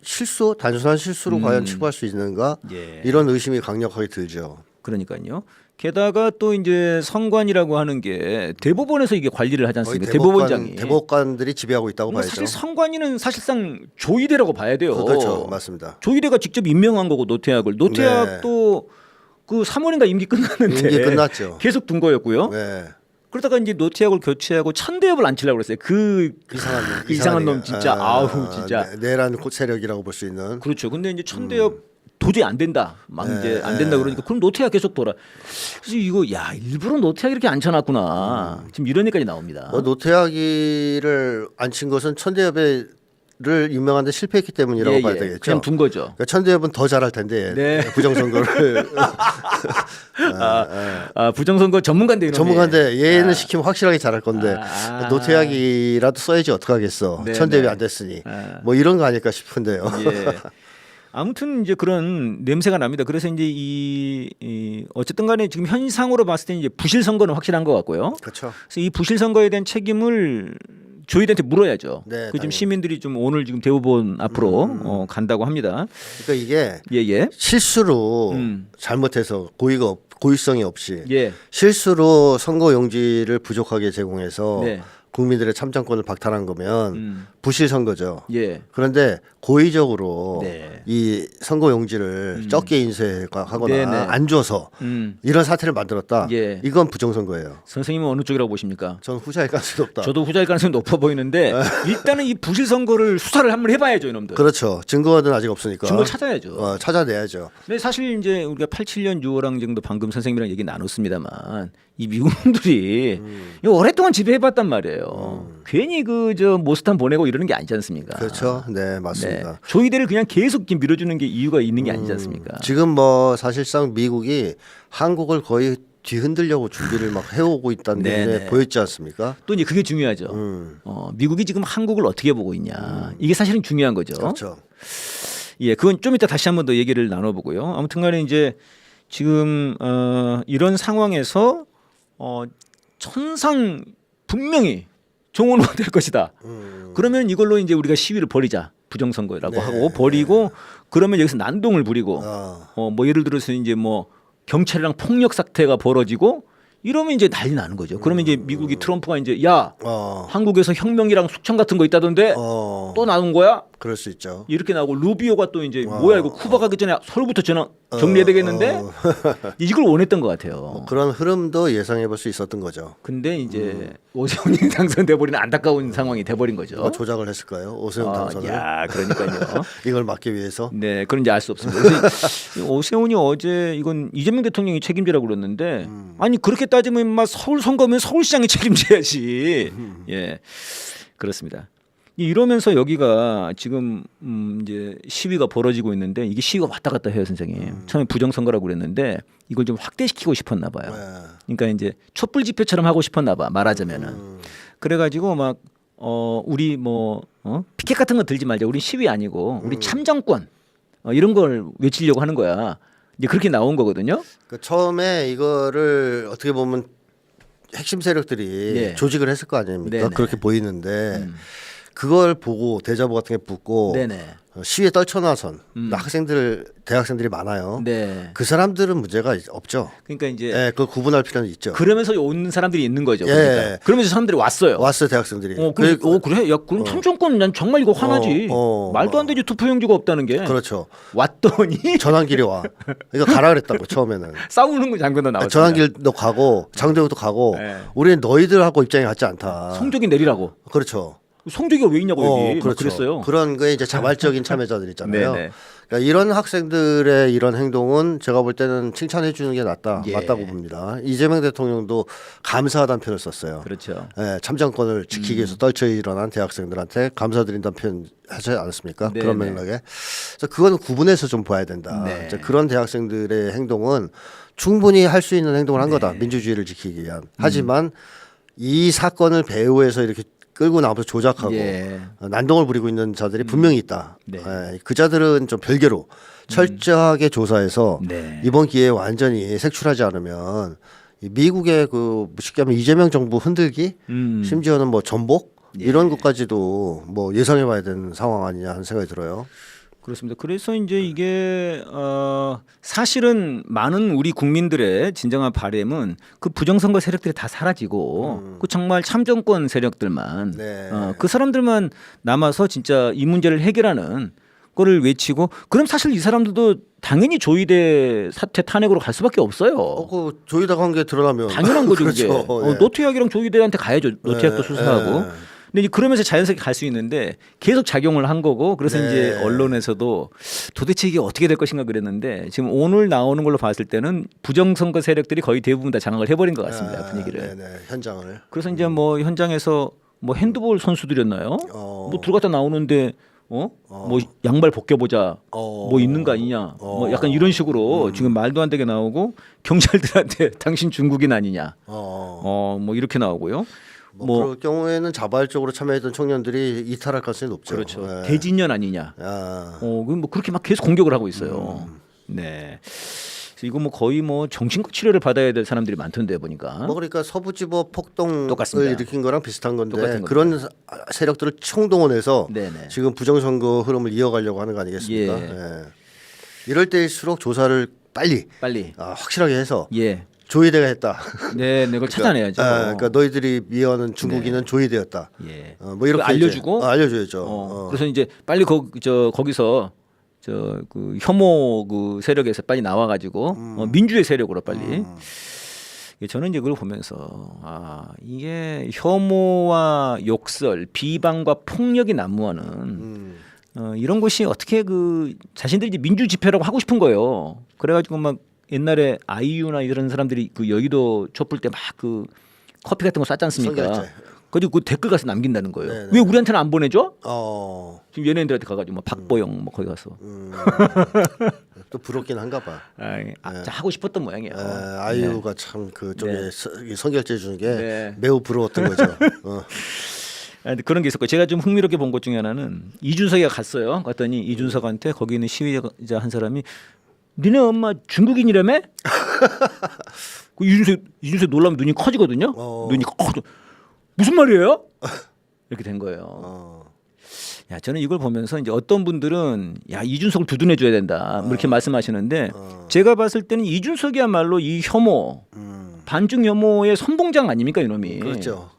단순한 실수로 과연 치부할 수 있는가? 예. 이런 의심이 강력하게 들죠. 그러니까요. 게다가 또 이제 선관이라고 하는 게 대법원에서 이게 관리를 하지 거의 않습니까? 대법원장이. 대법관들이 지배하고 있다고 뭐 봐야죠. 사실 선관위는 사실상 조이대라고 봐야 돼요. 그렇죠, 맞습니다. 조이대가 직접 임명한 거고 노태악을. 노태악도 그 3월인가 임기 끝났는데 임기 끝났죠. 계속 둔 거였고요. 네. 그러다가 이제 노태악을 교체하고 천대엽을 앉히려고 그랬어요. 그 이상한 놈 진짜 아우 진짜. 내란 세력이라고 볼 수 있는. 그렇죠. 근데 이제 천대엽 도저히 안 된다. 막 이제 안 된다 그러니까 그럼 노태악 계속 돌아. 그래서 이거 일부러 노태악 이렇게 앉혀놨구나. 지금 이런 얘기까지 나옵니다. 노태악이를 앉힌 것은 천대엽을 임명하는데 실패했기 때문이라고 봐야 되겠죠. 그냥 둔 거죠. 그러니까 천대엽은 더 잘할 텐데 네. 부정선거를 부정선거 전문가인데 전문가인데 얘는 시키면 확실하게 잘할 건데 노태악이라도 써야지 어떡하겠어. 네, 천대엽이 안 됐으니 뭐 이런 거 아닐까 싶은데요. 예. 아무튼 이제 그런 냄새가 납니다. 그래서 이제 이 어쨌든 간에 지금 현상으로 봤을 때 이제 부실 선거는 확실한 것 같고요. 그렇죠. 그래서 이 부실 선거에 대한 책임을 조이대한테 물어야죠. 네, 그 지금 당연히. 시민들이 좀 오늘 지금 대법원 앞으로 간다고 합니다. 그러니까 이게 예. 실수로 잘못해서 고의성이 없이 예. 실수로 선거 용지를 부족하게 제공해서 네. 국민들의 참정권을 박탈한 거면 부실 선거죠. 예. 그런데 고의적으로 네. 이 선거 용지를 적게 인쇄하거나 네네. 안 줘서 이런 사태를 만들었다. 예. 이건 부정 선거예요. 선생님은 어느 쪽이라고 보십니까? 전 후자일 가능성이 높다. 저도 후자일 가능성이 높아 보이는데 일단은 이 부실 선거를 수사를 한번 해봐야죠, 이놈들. 그렇죠. 증거는 아직 없으니까. 증거 찾아야죠. 찾아내야죠. 근데 사실 이제 우리가 87년 6월항 정도 방금 선생님이랑 얘기 나눴습니다만 이 미국놈들이 이거 오랫동안 지배해봤단 말이에요. 괜히 모스탄 보내고 이러는 게 아니지 않습니까? 그렇죠. 네, 맞습니다. 조이대를 그냥 계속 이렇게 밀어주는 게 이유가 있는 게 아니지 않습니까? 지금 사실상 미국이 한국을 거의 뒤흔들려고 준비를 막 해오고 있다는 게 보였지 않습니까? 또 이제 그게 중요하죠. 미국이 지금 한국을 어떻게 보고 있냐. 이게 사실은 중요한 거죠. 그렇죠. 예, 그건 좀 이따 다시 한번 더 얘기를 나눠보고요. 아무튼간에 이제 지금 이런 상황에서 천상 분명히 정원호가 될 것이다. 그러면 이걸로 이제 우리가 시위를 벌이자. 부정선거라고 하고 벌이고 그러면 여기서 난동을 부리고 뭐 예를 들어서 이제 뭐 경찰이랑 폭력 사태가 벌어지고 이러면 이제 난리 나는 거죠. 그러면 이제 미국이 트럼프가 이제 한국에서 혁명이랑 숙청 같은 거 있다던데 또 나온 거야? 그럴 수 있죠. 이렇게 나오고 루비오가 또 이제 뭐야 이거 쿠바 가기 전에 서울부터 전화 정리해야 되겠는데 이걸 원했던 것 같아요. 뭐 그런 흐름도 예상해 볼 수 있었던 거죠. 근데 이제 오세훈이 당선돼 버리는 안타까운 상황이 돼 버린 거죠. 누가 조작을 했을까요? 오세훈 당선을. 야, 그러니까요. 이걸 막기 위해서. 네, 그런지 알 수 없습니다. 그래서 오세훈이 어제 이건 이재명 대통령이 책임지라고 그랬는데 아니 그렇게 따지면 막 서울 선거면 서울시장이 책임져야지. 예, 그렇습니다. 이러면서 여기가 지금 이제 시위가 벌어지고 있는데 이게 시위가 왔다 갔다 해요, 선생님. 처음에 부정선거라고 그랬는데 이걸 좀 확대시키고 싶었나 봐요. 그러니까 이제 촛불 집회처럼 하고 싶었나 봐, 말하자면은. 그래가지고 막 우리 피켓 같은 거 들지 말자. 우리 시위 아니고 우리 참정권 이런 걸 외치려고 하는 거야. 이제 그렇게 나온 거거든요. 그 처음에 이거를 어떻게 보면 핵심 세력들이 네. 조직을 했을 거 아닙니까? 네네. 그렇게 보이는데 그걸 보고 대자보 같은 게 붙고 네네. 시위에 떨쳐나선 학생들, 대학생들이 많아요. 네. 그 사람들은 문제가 없죠. 그러니까 이제 예, 그걸 구분할 필요는 있죠. 그러면서 오는 사람들이 있는 거죠. 예. 그러니까. 그러면서 사람들이 왔어요. 왔어요, 대학생들이. 그래? 야, 그럼 참정권 난 정말 이거 화나지. 말도 안 되지 투표용지가 없다는 게. 그렇죠. 왔더니 전환길이 와. 이거 가라 그랬다고 처음에는. 싸우는 거 장면도 나왔어요. 전환길도 가고 장대호도 가고 네. 우리는 너희들하고 입장이 같지 않다. 성적이 내리라고. 그렇죠. 성적이가 왜 있냐고 여기. 그렇죠. 그랬어요. 그런 거에 이제 자발적인 참여자들 있잖아요. 네네. 그러니까 이런 학생들의 이런 행동은 제가 볼 때는 칭찬해 주는 게 예. 맞다고 봅니다. 이재명 대통령도 감사하다는 표현을 썼어요. 그렇죠. 예, 참정권을 지키기 위해서 떨쳐 일어난 대학생들한테 감사드린다는 표현 하지 않았습니까? 네네. 그런 맥락에. 그래서 그거는 구분해서 좀 봐야 된다. 네. 이제 그런 대학생들의 행동은 충분히 할 수 있는 행동을 한 네. 거다. 민주주의를 지키기 위한. 하지만 이 사건을 배후에서 이렇게 끌고 나와서 조작하고 예. 난동을 부리고 있는 자들이 분명히 있다. 네. 예, 그 자들은 좀 별개로 철저하게 조사해서 네. 이번 기회에 완전히 색출하지 않으면 이 미국의 그 쉽게 하면 이재명 정부 흔들기 심지어는 뭐 전복 이런 것까지도 뭐 예상해봐야 되는 상황 아니냐 하는 생각이 들어요. 그렇습니다. 그래서 이제 이게 사실은 많은 우리 국민들의 진정한 바람은 그 부정선거 세력들이 다 사라지고 그 정말 참정권 세력들만 네. 그 사람들만 남아서 진짜 이 문제를 해결하는 거를 외치고 그럼 사실 이 사람들도 당연히 조이대 사퇴 탄핵으로 갈 수밖에 없어요. 그 조이다 관계 드러나면 당연한 거죠. 그렇죠. 그게. 예. 노태학이랑 조이대한테 가야죠. 노태학도 수사하고. 근데 이제 그러면서 자연스럽게 갈 수 있는데 계속 작용을 한 거고 그래서 네. 이제 언론에서도 도대체 이게 어떻게 될 것인가 그랬는데 지금 오늘 나오는 걸로 봤을 때는 부정선거 세력들이 거의 대부분 다 장악을 해버린 것 같습니다. 분위기를. 네네, 현장을. 그래서 이제 뭐 현장에서 뭐 핸드볼 선수들이었나요? 뭐 들어갔다 나오는데 뭐 양말 벗겨보자 뭐 있는 거 아니냐 뭐 약간 이런 식으로 지금 말도 안 되게 나오고 경찰들한테 당신 중국인 아니냐 뭐 이렇게 나오고요. 뭐 그럴 경우에는 자발적으로 참여했던 청년들이 이탈할 가능성이 높죠. 그렇죠. 네. 대진년 아니냐. 뭐 그렇게 막 계속 공격을 하고 있어요. 네. 그래서 이거 뭐 거의 뭐 정신과 치료를 받아야 될 사람들이 많던데 보니까. 뭐 그러니까 서부지법 폭동을 똑같습니다. 일으킨 거랑 비슷한 건데 똑같은 그런 세력들을 총동원해서 네네. 지금 부정선거 흐름을 이어가려고 하는 거 아니겠습니까? 예. 예. 이럴 때일수록 조사를 빨리 확실하게 해서 예. 조이대가 했다. 네, 그걸 찾아내야죠. 그러니까 너희들이 미워하는 중국인은 조이대였다. 예. 뭐 이렇게 알려주고 알려줘야죠. 그래서 이제 빨리 거기서 그 혐오 그 세력에서 빨리 나와가지고 민주의 세력으로 빨리. 저는 이제 그걸 보면서 이게 혐오와 욕설, 비방과 폭력이 난무하는 이런 것이 어떻게 그 자신들이 이제 민주 집회라고 하고 싶은 거예요. 그래가지고 막 옛날에 아이유나 이런 사람들이 그 여의도 촛불 때 막 그 커피 같은 거 쐈지 않습니까? 성결제. 그리고 그 댓글 가서 남긴다는 거예요. 네네. 왜 우리한테는 안 보내줘? 어. 지금 연예인들한테 가가지고 뭐 박보영 뭐 거기 가서 또 부럽긴 한가 봐. 하고 싶었던 모양이에요. 아이유가 참 그쪽에 네. 성결제 주는 게 네. 매우 부러웠던 거죠. 근데 그런 게 있었고 제가 좀 흥미롭게 본 것 중에 하나는 이준석이가 갔어요. 갔더니 이준석한테 거기 있는 시위자 한 사람이 니네 엄마 중국인이라며? 그 이준석 놀라면 눈이 커지거든요. 눈이 커져. 무슨 말이에요? 이렇게 된 거예요. 야, 저는 이걸 보면서 이제 어떤 분들은 야 이준석을 두둔해 줘야 된다 뭐 이렇게 말씀하시는데 제가 봤을 때는 이준석이야말로 이 혐오 반중 혐오의 선봉장 아닙니까 이놈이. 그렇죠.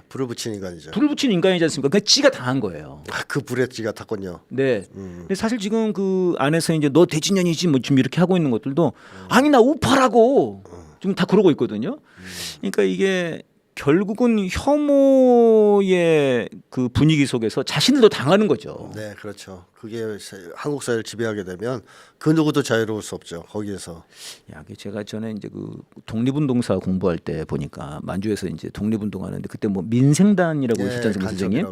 불을 붙인 인간이죠. 불을 붙인 인간이지 않습니까? 그 지가 당한 거예요. 그 불에 지가 탔군요. 네. 근데 사실 지금 그 안에서 이제 너 대진년이지 뭐 지금 이렇게 하고 있는 것들도 아니 나 우파라고 지금 다 그러고 있거든요. 그러니까 이게 결국은 혐오의 그 분위기 속에서 자신들도 당하는 거죠. 네, 그렇죠. 그게 한국 사회를 지배하게 되면 그 누구도 자유로울 수 없죠. 거기에서. 야, 제가 전에 이제 그 독립운동사 공부할 때 보니까 만주에서 이제 독립운동하는데 그때 뭐 민생단이라고 있었지 않습니까, 선생님?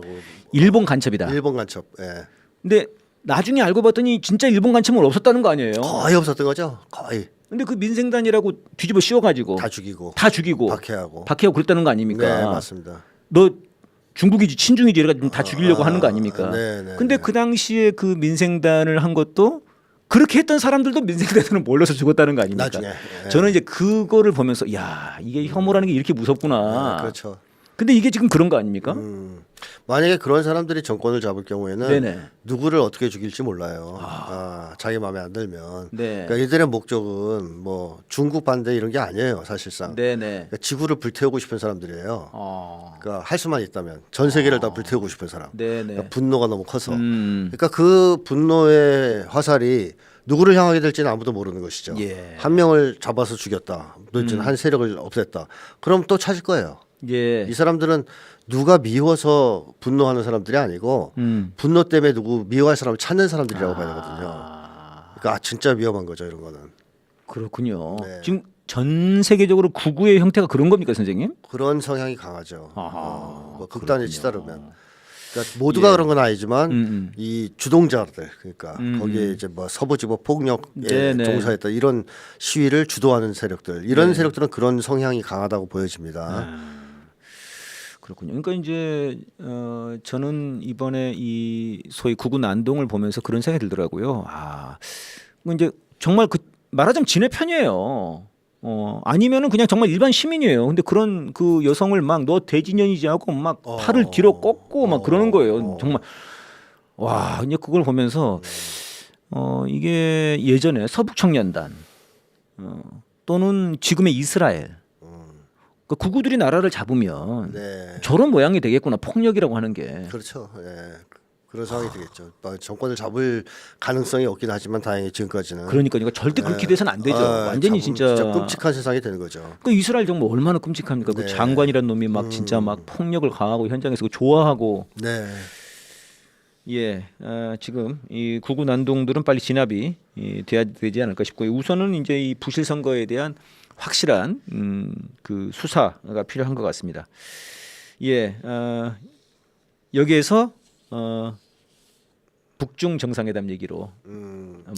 일본 간첩이다. 일본 간첩. 예. 근데 나중에 알고 봤더니 진짜 일본 간첩은 없었다는 거 아니에요? 거의 없었던 거죠. 거의. 근데 그 민생단이라고 뒤집어 씌워가지고 다 죽이고 박해하고 그랬다는 거 아닙니까? 네, 맞습니다. 너 중국이지 친중이지 이래가지고 다 죽이려고 하는 거 아닙니까? 네. 근데 그 당시에 그 민생단을 한 것도 그렇게 했던 사람들도 민생단으로 몰려서 죽었다는 거 아닙니까? 나중에. 저는 이제 그거를 보면서 야 이게 혐오라는 게 이렇게 무섭구나. 그렇죠. 근데 이게 지금 그런 거 아닙니까? 만약에 그런 사람들이 정권을 잡을 경우에는 네네. 누구를 어떻게 죽일지 몰라요. 자기 마음에 안 들면. 네. 그러니까 이들의 목적은 뭐 중국 반대 이런 게 아니에요, 사실상. 네네. 그러니까 지구를 불태우고 싶은 사람들이에요. 그러니까 할 수만 있다면 전 세계를 다 불태우고 싶은 사람. 네네. 그러니까 분노가 너무 커서. 그러니까 그 분노의 화살이 누구를 향하게 될지는 아무도 모르는 것이죠. 예. 한 명을 잡아서 죽였다, 한 세력을 없앴다. 그럼 또 찾을 거예요. 예. 이 사람들은 누가 미워서 분노하는 사람들이 아니고 분노 때문에 누구 미워할 사람을 찾는 사람들이라고 봐야 되거든요. 그러니까 진짜 위험한 거죠, 이런 거는. 그렇군요. 네. 지금 전 세계적으로 구구의 형태가 그런 겁니까, 선생님? 그런 성향이 강하죠. 뭐 극단에 그렇군요. 치달으면. 그러니까 모두가 그런 건 아니지만 이 주동자들, 그러니까 거기에 이제 뭐 서부지법 폭력에 네네. 종사했다 이런 시위를 주도하는 세력들, 이런 세력들은 그런 성향이 강하다고 보여집니다. 그렇군요. 그러니까 이제 저는 이번에 이 소위 구구 난동을 보면서 그런 생각이 들더라고요. 뭐 이제 정말 그 말하자면 진의 편이에요. 아니면은 그냥 정말 일반 시민이에요. 근데 그런 그 여성을 막 너 대진년이지 하고 막 팔을 뒤로 꺾고 막 그러는 거예요. 정말 와, 이제 그걸 보면서 이게 예전에 서북청년단 또는 지금의 이스라엘 그 구구들이 나라를 잡으면 네. 저런 모양이 되겠구나, 폭력이라고 하는 게. 그렇죠. 예. 그런 상황이 되겠죠. 정권을 잡을 가능성이 없긴 하지만 다행히 지금까지는. 그러니까 절대 그렇게 돼서는 안 되죠. 완전히 진짜 끔찍한 세상이 되는 거죠. 그 이스라엘 정부 얼마나 끔찍합니까? 그 장관이란 놈이 막 진짜 막 폭력을 가하고 현장에서 그 좋아하고. 네. 예, 지금 이 구구 난동들은 빨리 진압이 돼야 되지 않을까 싶고요. 우선은 이제 이 부실 선거에 대한 확실한 그 수사가 필요한 것 같습니다. 예, 여기에서 북중 정상회담 얘기로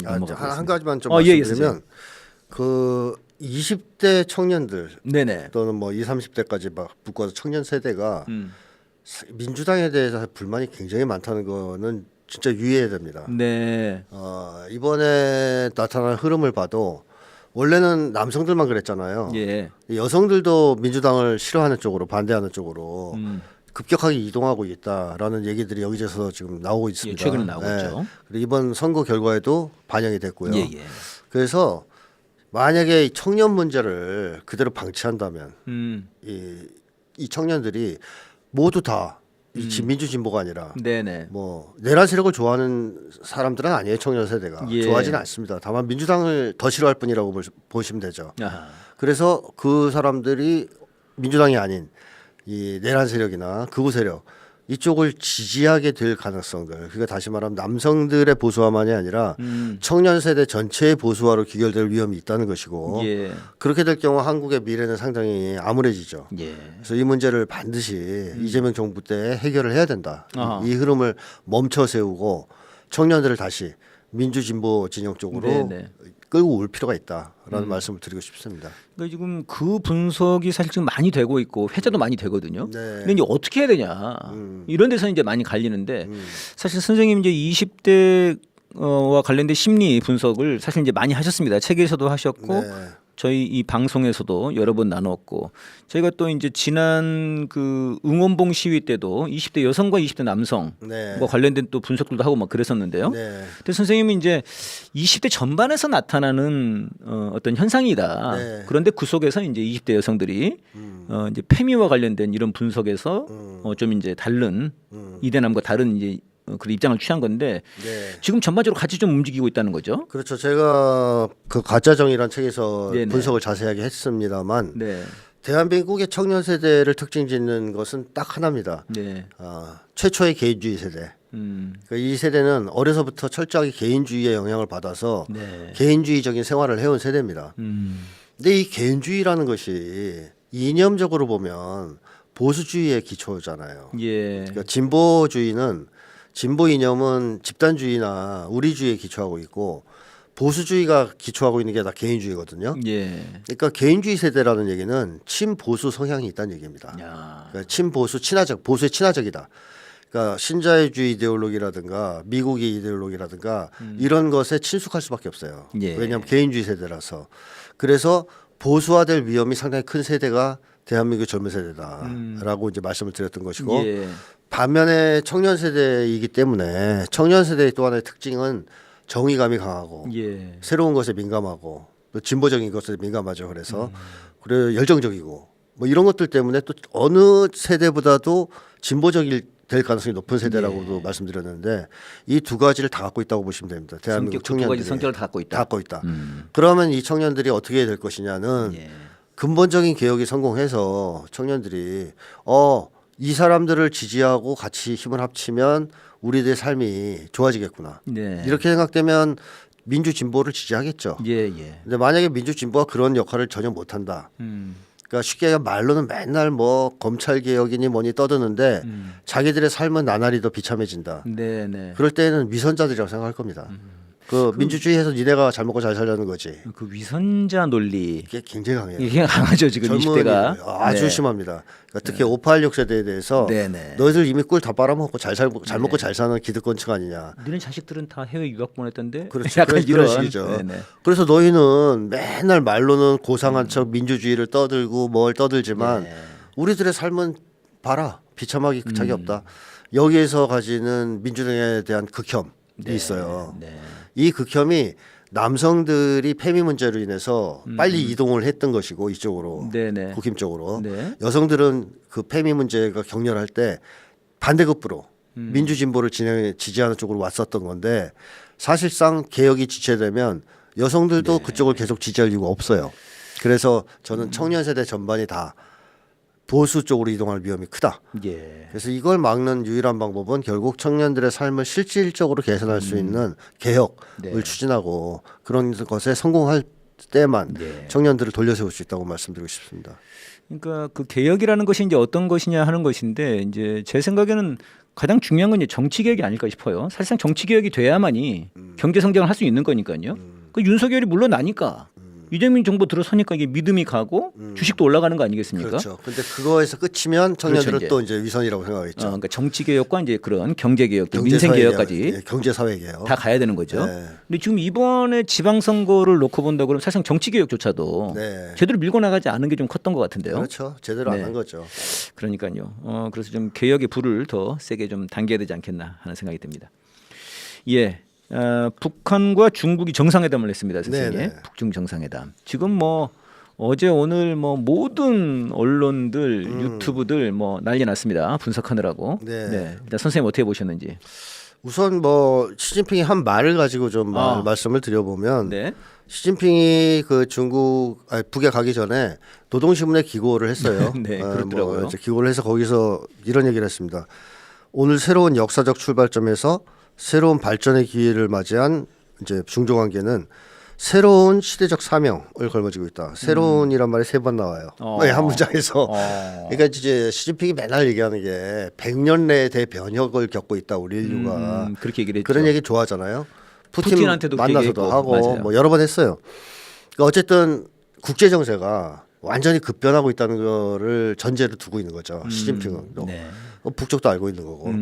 한 가지만 좀 예, 말씀드리면 그 20대 청년들 네네. 또는 뭐 20, 30대까지 막 묶어서 청년 세대가 민주당에 대해서 불만이 굉장히 많다는 거는 진짜 유의해야 됩니다. 네. 이번에 나타난 흐름을 봐도 원래는 남성들만 그랬잖아요. 예. 여성들도 민주당을 싫어하는 쪽으로 반대하는 쪽으로 급격하게 이동하고 있다라는 얘기들이 여기저기서 지금 나오고 있습니다. 예, 최근에 나오고 있죠. 그리고 이번 선거 결과에도 반영이 됐고요. 예. 그래서 만약에 이 청년 문제를 그대로 방치한다면 이 청년들이 모두 다 민주진보가 아니라 네네. 뭐 내란 세력을 좋아하는 사람들은 아니에요. 청년 세대가 예. 좋아하지는 않습니다. 다만 민주당을 더 싫어할 뿐이라고 보시면 되죠. 아하. 그래서 그 사람들이 민주당이 아닌 이 내란 세력이나 극우 세력 이쪽을 지지하게 될 가능성들. 그러니까 다시 말하면 남성들의 보수화만이 아니라 청년 세대 전체의 보수화로 귀결될 위험이 있다는 것이고 예. 그렇게 될 경우 한국의 미래는 상당히 암울해지죠. 예. 그래서 이 문제를 반드시 이재명 정부 때 해결을 해야 된다. 아하. 이 흐름을 멈춰 세우고 청년들을 다시 민주진보 진영 쪽으로 네네. 끌고 올 필요가 있다라는 말씀을 드리고 싶습니다. 그러니까 지금 그 분석이 사실 지금 많이 되고 있고 회자도 많이 되거든요. 네. 근데 이제 어떻게 해야 되냐 이런 데서 이제 많이 갈리는데 사실 선생님 이제 20대와 관련된 심리 분석을 사실 이제 많이 하셨습니다. 책에서도 하셨고 네. 저희 이 방송에서도 여러 번 나눴고 저희가 또 이제 지난 그 응원봉 시위 때도 20대 여성과 20대 남성 네. 뭐 관련된 또 분석들도 하고 막 그랬었는데요. 네. 근데 선생님이 이제 20대 전반에서 나타나는 어떤 현상이다. 네. 그런데 그 속에서 이제 20대 여성들이 이제 페미와 관련된 이런 분석에서 좀 이제 다른 이대남과 다른 이제 그런 입장을 취한 건데 네. 지금 전반적으로 같이 좀 움직이고 있다는 거죠. 그렇죠. 제가 그 가짜정의란 책에서 네네. 분석을 자세하게 했습니다만 네. 대한민국의 청년 세대를 특징 짓는 것은 딱 하나입니다. 네. 최초의 개인주의 세대. 그러니까 이 세대는 어려서부터 철저하게 개인주의의 영향을 받아서 네. 개인주의적인 생활을 해온 세대입니다. 근데 이 개인주의라는 것이 이념적으로 보면 보수주의의 기초잖아요. 예. 그러니까 진보주의는 진보 이념은 집단주의나 우리주의에 기초하고 있고 보수주의가 기초하고 있는 게 다 개인주의거든요. 예. 그러니까 개인주의 세대라는 얘기는 친보수 성향이 있다는 얘기입니다. 야. 그러니까 친보수 친화적 보수에 친화적이다. 그러니까 신자유주의 이데올로기라든가 미국의 이데올로기라든가 이런 것에 친숙할 수밖에 없어요. 예. 왜냐하면 개인주의 세대라서. 그래서 보수화될 위험이 상당히 큰 세대가 대한민국 젊은 세대다라고 이제 말씀을 드렸던 것이고 예. 반면에 청년 세대이기 때문에 청년 세대의 또 하나의 특징은 정의감이 강하고 예. 새로운 것에 민감하고 또 진보적인 것에 민감하죠. 그래 열정적이고 뭐 이런 것들 때문에 또 어느 세대보다도 진보적일 될 가능성이 높은 세대라고도 말씀드렸는데 이 두 가지를 다 갖고 있다고 보시면 됩니다. 대한민국 두 가지 청년들이 성격을 다 갖고 있다. 다 갖고 있다. 그러면 이 청년들이 어떻게 될 것이냐는 예. 근본적인 개혁이 성공해서 청년들이 이 사람들을 지지하고 같이 힘을 합치면 우리들의 삶이 좋아지겠구나. 네. 이렇게 생각되면 민주 진보를 지지하겠죠. 예, 예. 근데 만약에 민주 진보가 그런 역할을 전혀 못한다. 그러니까 쉽게 얘기하면 말로는 맨날 뭐 검찰 개혁이니 뭐니 떠드는데 자기들의 삶은 나날이 더 비참해진다. 네, 네. 그럴 때는 위선자들이라고 생각할 겁니다. 그 민주주의에서 니네가 잘 먹고 잘 살려는 거지. 그 위선자 논리 이게 굉장히 강해요. 이게 강하죠 지금 젊은이 20대가 아주 심합니다. 그러니까 특히 586 세대에 대해서 네네. 너희들 이미 꿀 다 빨아먹고 잘 먹고 잘 사는 기득권층 아니냐. 너네 자식들은 다 해외 유학 보냈던데. 그렇죠. 약간 그런 식이죠. 네네. 그래서 너희는 맨날 말로는 고상한 척 민주주의를 떠들고 뭘 떠들지만 네. 우리들의 삶은 봐라 비참하기 짝이 없다. 여기에서 가지는 민주당에 대한 극혐이 있어요. 네. 이 극혐이 남성들이 페미 문제로 인해서 빨리 이동을 했던 것이고 이쪽으로 네네. 국힘 쪽으로 네. 여성들은 그 페미 문제가 격렬할 때 반대급부로 민주진보를 지지하는 쪽으로 왔었던 건데 사실상 개혁이 지체되면 여성들도 그쪽을 계속 지지할 이유가 없어요. 그래서 저는 청년 세대 전반이 다 보수 쪽으로 이동할 위험이 크다. 예. 그래서 이걸 막는 유일한 방법은 결국 청년들의 삶을 실질적으로 개선할 수 있는 개혁을 네. 추진하고 그런 것에 성공할 때만 네. 청년들을 돌려세울 수 있다고 말씀드리고 싶습니다. 그러니까 그 개혁이라는 것이 이제 어떤 것이냐 하는 것인데 이제 제 생각에는 가장 중요한 건 이제 정치 개혁이 아닐까 싶어요. 사실상 정치 개혁이 돼야만이 경제 성장을 할 수 있는 거니까요. 그 윤석열이 물러나니까 이재명 정부 들어서니까 이게 믿음이 가고 주식도 올라가는 거 아니겠습니까? 그렇죠. 근데 그거에서 끝이면 청년들은 그렇죠, 이제. 또 이제 위선이라고 생각하겠죠. 그러니까 정치 개혁과 이제 그런 경제 개혁, 민생 개혁까지 경제 사회 개혁 다 가야 되는 거죠. 네. 근데 지금 이번에 지방선거를 놓고 본다 그러면 사실상 정치 개혁조차도 네. 제대로 밀고 나가지 않은 게 좀 컸던 것 같은데요. 그렇죠. 제대로 안 네. 한 거죠. 그러니까요. 그래서 좀 개혁의 불을 더 세게 좀 당겨야 되지 않겠나 하는 생각이 듭니다. 예. 북한과 중국이 정상회담을 했습니다, 선생님. 네네. 북중 정상회담. 지금 뭐 어제 오늘 뭐 모든 언론들, 유튜브들 뭐 난리 났습니다. 분석하느라고. 네. 일단 선생님 어떻게 보셨는지. 우선 뭐 시진핑이 한 말을 가지고 좀 말씀을 드려보면 네. 시진핑이 그 북에 가기 전에 노동신문에 기고를 했어요. 네, 그렇더라고요. 이제 기고를 해서 거기서 이런 얘기를 했습니다. 오늘 새로운 역사적 출발점에서 새로운 발전의 기회를 맞이한 이제 중조관계는 새로운 시대적 사명을 걸머지고 있다. 새로운이란 말이 3번 나와요. 한 문장에서. 그러니까 이제 시진핑이 맨날 얘기하는 게 100년 내에 대변혁을 겪고 있다. 우리 인류가. 그렇게 얘기를 했죠. 그런 얘기 좋아하잖아요. 푸틴한테도 만나서도 하고 맞아요. 뭐 여러 번 했어요. 그러니까 어쨌든 국제 정세가 완전히 급변하고 있다는 거를 전제로 두고 있는 거죠. 시진핑은. 네. 북쪽도 알고 있는 거고.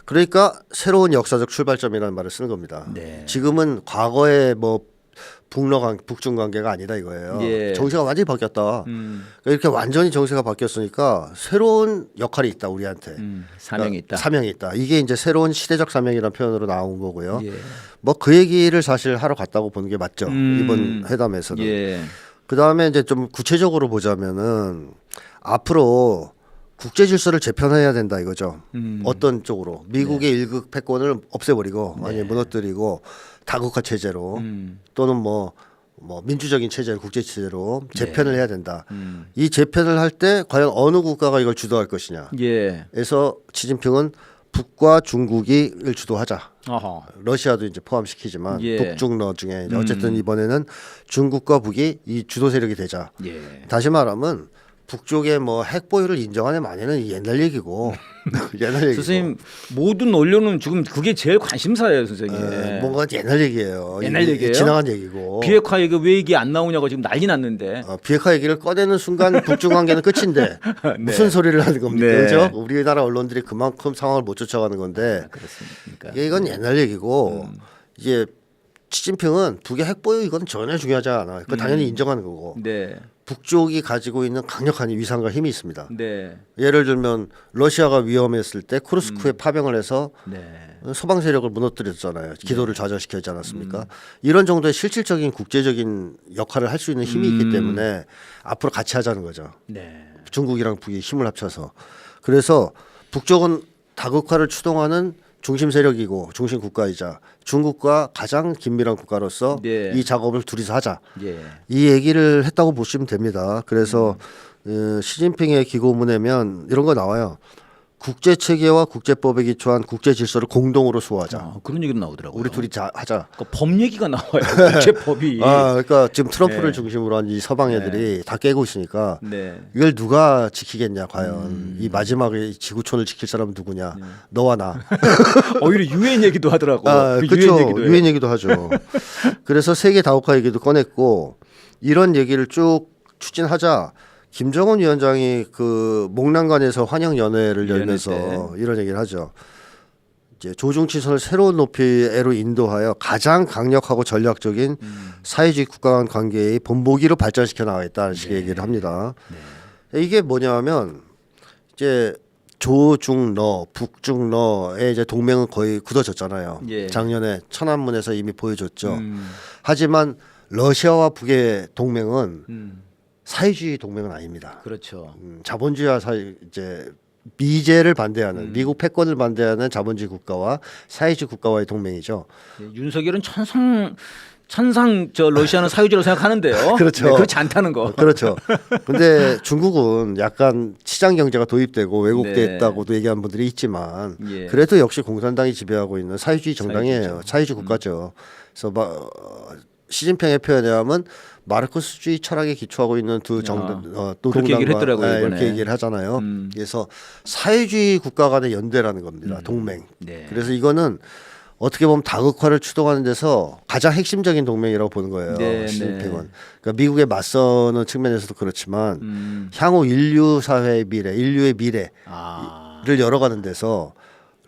그러니까 새로운 역사적 출발점이라는 말을 쓰는 겁니다. 네. 지금은 과거에 뭐 북중 관계가 아니다 이거예요. 예. 정세가 완전히 바뀌었다. 그러니까 이렇게 완전히 정세가 바뀌었으니까 새로운 역할이 있다 우리한테. 사명이 있다. 사명이 있다. 이게 이제 새로운 시대적 사명이라는 표현으로 나온 거고요. 예. 뭐 그 얘기를 사실 하러 갔다고 보는 게 맞죠. 이번 회담에서는. 예. 그 다음에 이제 좀 구체적으로 보자면은 앞으로 국제 질서를 재편해야 된다 이거죠. 어떤 쪽으로 미국의 일극 패권을 없애버리고 아니 무너뜨리고 다국화 체제로 또는 뭐 민주적인 체제, 국제 체제로 재편을 해야 된다. 이 재편을 할 때 과연 어느 국가가 이걸 주도할 것이냐. 예. 그래서 시진핑은 북과 중국이 을 주도하자. 어허. 러시아도 이제 포함시키지만 예. 북중러 중에 이제 어쨌든 이번에는 중국과 북이 이 주도 세력이 되자. 예. 다시 말하면 북쪽의 뭐 핵 보유를 인정하는 만에는 옛날 얘기고 옛날 얘기고. 선생님 모든 언론은 지금 그게 제일 관심사예요, 선생님. 뭔가 옛날 얘기예요. 옛날 얘기예요? 지나간 얘기고. 비핵화 얘기 왜 얘기 안 나오냐고 지금 난리 났는데. 비핵화 얘기를 꺼내는 순간 북중 관계는 끝인데 무슨 소리를 하는 겁니까? 네. 그렇죠? 우리나라 언론들이 그만큼 상황을 못 쫓아가는 건데 그렇습니까? 이건 옛날 얘기고 이제 시진핑은 북의 핵 보유 이건 전혀 중요하지 않아. 그거 당연히 인정하는 거고. 네. 북쪽이 가지고 있는 강력한 위상과 힘이 있습니다. 네. 예를 들면 러시아가 위험했을 때 쿠르스크에 파병을 해서 네. 서방 세력을 무너뜨렸잖아요. 기도를 좌절시켰지 않았습니까? 이런 정도의 실질적인 국제적인 역할을 할 수 있는 힘이 있기 때문에 앞으로 같이 하자는 거죠. 네. 중국이랑 북이 힘을 합쳐서. 그래서 북쪽은 다국화를 추동하는 중심 세력이고 중심 국가이자 중국과 가장 긴밀한 국가로서 네. 이 작업을 둘이서 하자. 예. 이 얘기를 했다고 보시면 됩니다. 그래서 시진핑의 기고문에면 이런 거 나와요. 국제 체계와 국제법에 기초한 국제 질서를 공동으로 수호하자. 그런 얘기도 나오더라고요. 우리 둘이 하자. 그러니까 법 얘기가 나와요. 국제법이. 그러니까 지금 트럼프를 네. 중심으로 한 이 서방 애들이 다 깨고 있으니까 네. 이걸 누가 지키겠냐 과연. 이 마지막에 이 지구촌을 지킬 사람은 누구냐. 너와 나. 오히려 유엔 얘기도 하더라고. 그렇죠. 그 유엔 얘기도 하죠. 그래서 세계 다국화 얘기도 꺼냈고 이런 얘기를 쭉 추진하자. 김정은 위원장이 그 목난간에서 환영 연회를 열면서 이런 얘기를 하죠. 이제 조중치선을 새로운 높이로 인도하여 가장 강력하고 전략적인 사회주의 국가 간 관계의 본보기로 발전시켜 나가겠다는 식의 얘기를 합니다. 이게 뭐냐면 이제 조중러, 북중러의 이제 동맹은 거의 굳어졌잖아요. 예. 작년에 천안문에서 이미 보여줬죠. 하지만 러시아와 북의 동맹은 사회주의 동맹은 아닙니다. 그렇죠. 자본주의와 이제 미제를 반대하는 미국 패권을 반대하는 자본주의 국가와 사회주의 국가와의 동맹이죠. 예, 윤석열은 천상 저 러시아는 사회주의라고 생각하는데요. 그렇죠. 네, 그렇지 않다는 거. 그렇죠. 근데 중국은 약간 시장 경제가 도입되고 왜곡됐다고도 얘기하는 분들이 있지만 예. 그래도 역시 공산당이 지배하고 있는 사회주의 정당이에요. 사회주의죠. 사회주의 국가죠. 그래서 시진핑의 표현에 하면 마르크스주의 철학에 기초하고 있는 두 정당, 그렇게 얘기를 했더라고요, 이번에. 이렇게 얘기를 하잖아요. 그래서 사회주의 국가 간의 연대라는 겁니다. 동맹. 네. 그래서 이거는 어떻게 보면 다국화를 추동하는 데서 가장 핵심적인 동맹이라고 보는 거예요. 네, 시진핑은. 네. 그러니까 미국에 맞서는 측면에서도 그렇지만 향후 인류 사회의 미래, 인류의 미래를 열어가는 데서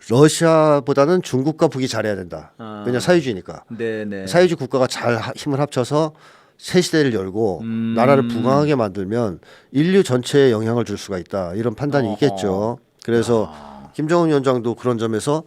러시아보다는 중국과 북이 잘해야 된다. 왜냐 사회주의니까. 네네. 사회주의 국가가 잘 힘을 합쳐서 새 시대를 열고 나라를 부강하게 만들면 인류 전체에 영향을 줄 수가 있다. 이런 판단이 있겠죠. 그래서 김정은 위원장도 그런 점에서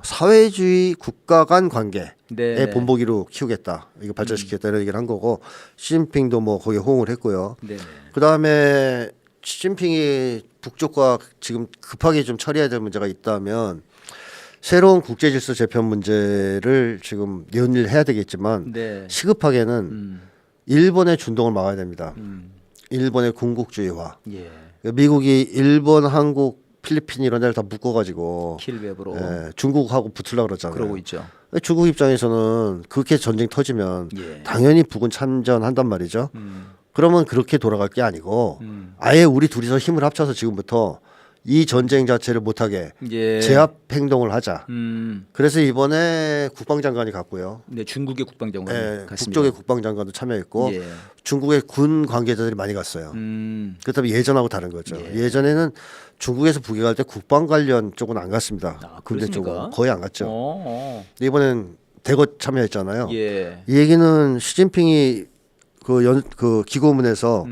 사회주의 국가 간 관계의 네네. 본보기로 키우겠다. 이거 발전시키겠다 이런 얘기를 한 거고 시진핑도 뭐 거기에 호응을 했고요. 네네. 그다음에 시진핑이 북쪽과 지금 급하게 좀 처리해야 될 문제가 있다면 새로운 국제 질서 재편 문제를 지금 연일해야 되겠지만 네. 시급하게는 일본의 준동을 막아야 됩니다. 일본의 군국주의화. 예. 미국이 일본, 한국, 필리핀 이런 데를 다 묶어가지고 킬웹으로 중국하고 붙으려고 그러잖아요. 그러고 있죠. 중국 입장에서는 그렇게 전쟁 터지면 예. 당연히 북은 참전한단 말이죠. 그러면 그렇게 돌아갈 게 아니고 아예 우리 둘이서 힘을 합쳐서 지금부터 이 전쟁 자체를 못하게 예. 제압 행동을 하자. 음. 그래서 이번에 국방장관이 갔고요. 네, 중국의 국방장관 갔습니다. 북쪽의 국방장관도 참여했고 예. 중국의 군 관계자들이 많이 갔어요. 그렇다면 예전하고 다른 거죠. 예전에는 중국에서 북에 갈 때 국방 관련 쪽은 안 갔습니다. 군대 그렇습니까? 쪽은 거의 안 갔죠. 어. 이번엔 대거 참여했잖아요. 예. 이 얘기는 시진핑이 그 기고문에서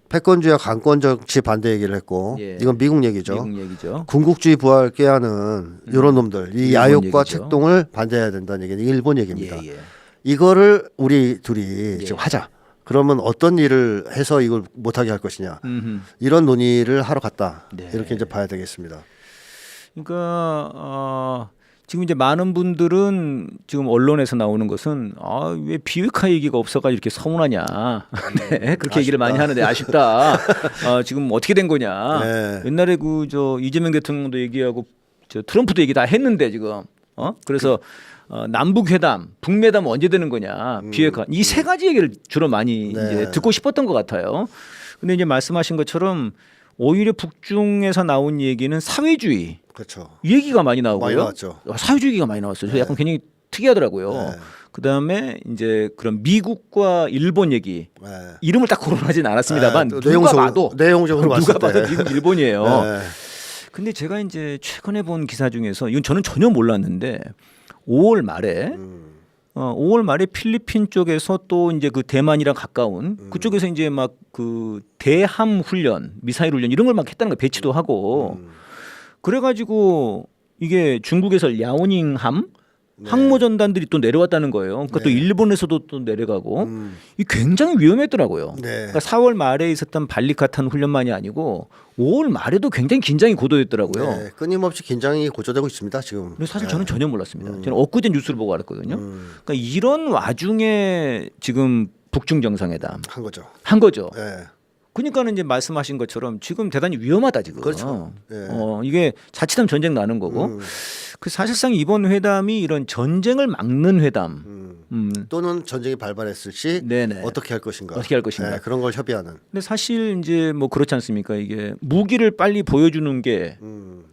패권주의와 강권 정치 반대 얘기를 했고 예. 이건 미국 얘기죠. 미국 얘기죠. 군국주의 부활 깨하는 이런 놈들 이 일본 야욕과 얘기죠. 책동을 반대해야 된다는 얘기는 일본 얘기입니다. 예, 예. 이거를 우리 둘이 지금 하자. 그러면 어떤 일을 해서 이걸 못하게 할 것이냐. 이런 논의를 하러 갔다. 네. 이렇게 이제 봐야 되겠습니다. 그러니까 지금 이제 많은 분들은 지금 언론에서 나오는 것은 왜 비핵화 얘기가 없어가 이렇게 서운하냐. 네, 그렇게 얘기를 많이 하는데 아쉽다. 지금 어떻게 된 거냐. 네. 옛날에 이재명 대통령도 얘기하고 트럼프도 얘기 다 했는데 지금 그래서 남북 회담, 북매담 언제 되는 거냐. 비핵화 이 세 가지 얘기를 주로 많이 네. 이제 듣고 싶었던 것 같아요. 근데 이제 말씀하신 것처럼 오히려 북중에서 나온 얘기는 사회주의 그렇죠. 이 얘기가 많이 나오고요. 많이 나왔죠. 사회주의 얘기가 많이 나왔어요. 저 약간 굉장히 특이하더라고요. 네. 그다음에 이제 그런 미국과 일본 얘기 네. 이름을 딱 거론하진 않았습니다만 네, 누가 봐도 내용적으로 누가 봤을 봐도 때. 미국 일본이에요. 네. 근데 제가 이제 최근에 본 기사 중에서 이건 저는 전혀 몰랐는데 5월 말에 5월 말에 필리핀 쪽에서 또 이제 그 대만이랑 가까운 그쪽에서 이제 막 그 대함 훈련, 미사일 훈련 이런 걸 막 했다는 거 배치도 하고 그래가지고 이게 중국에서 랴오닝함 항모 전단들이 또 내려왔다는 거예요. 그러니까 또 일본에서도 또 내려가고 이 굉장히 위험했더라고요. 네. 그러니까 4월 말에 있었던 발리카탄 훈련만이 아니고 5월 말에도 굉장히 긴장이 고조됐더라고요. 네. 끊임없이 긴장이 고조되고 있습니다 지금. 근데 사실 저는 전혀 몰랐습니다. 저는 엊그제 뉴스를 보고 알았거든요. 그러니까 이런 와중에 지금 북중 정상회담 한 거죠. 한 거죠. 네. 그러니까는 이제 말씀하신 것처럼 지금 대단히 위험하다 지금. 그렇죠. 예. 이게 자칫하면 전쟁 나는 거고. 그 사실상 이번 회담이 이런 전쟁을 막는 회담. 또는 전쟁이 발발했을 시 네네. 어떻게 할 것인가. 어떻게 할 것인가. 네, 그런 걸 협의하는. 근데 사실 이제 뭐 그렇지 않습니까? 이게 무기를 빨리 보여주는 게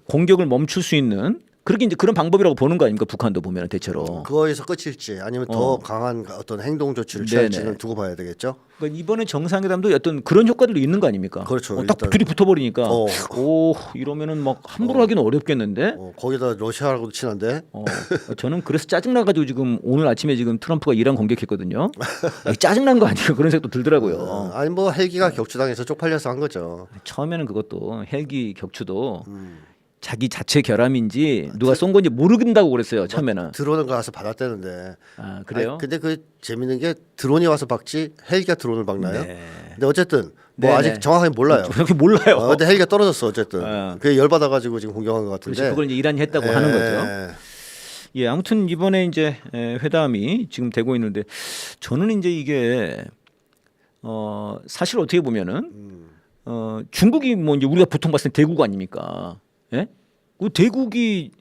공격을 멈출 수 있는 그렇게 이제 그런 방법이라고 보는 거 아닙니까? 북한도 보면 대체로. 그거에서 끝일지 아니면 더 강한 어떤 행동 조치를 네네. 취할지는 두고 봐야 되겠죠. 그러니까 이번에 정상회담도 어떤 그런 효과들도 있는 거 아닙니까? 그렇죠. 딱 일단. 둘이 붙어버리니까 어. 이러면은 막 함부로 하기는 어렵겠는데. 거기다 러시아하고도 친한데. 저는 그래서 짜증나가지고 지금 오늘 아침에 지금 트럼프가 이란 공격했거든요. 짜증난 거 아니에요? 그런 생각도 들더라고요. 아니 뭐 헬기가 격추당해서 쪽팔려서 한 거죠. 처음에는 그것도 헬기 격추도 자기 자체 결함인지 누가 쏜 건지 모르겠다고 그랬어요. 처음에는. 드론을 가서 받았다는데. 그래요? 아니, 근데 그 재밌는 게 드론이 와서 박지 헬기가 드론을 박나요? 네. 근데 어쨌든 뭐 네네. 아직 정확하게 몰라요. 그렇게 몰라요. 근데 헬기가 떨어졌어 어쨌든. 어. 그게 열 받아가지고 지금 공격한 것 같은데. 그렇죠. 그걸 이제 이란이 했다고 하는 거죠. 예, 아무튼 이번에 이제 회담이 지금 되고 있는데 저는 이제 이게 사실 어떻게 보면은 중국이 뭐 이제 우리가 보통 봤을 때 대국 아닙니까? 예? 그 대국이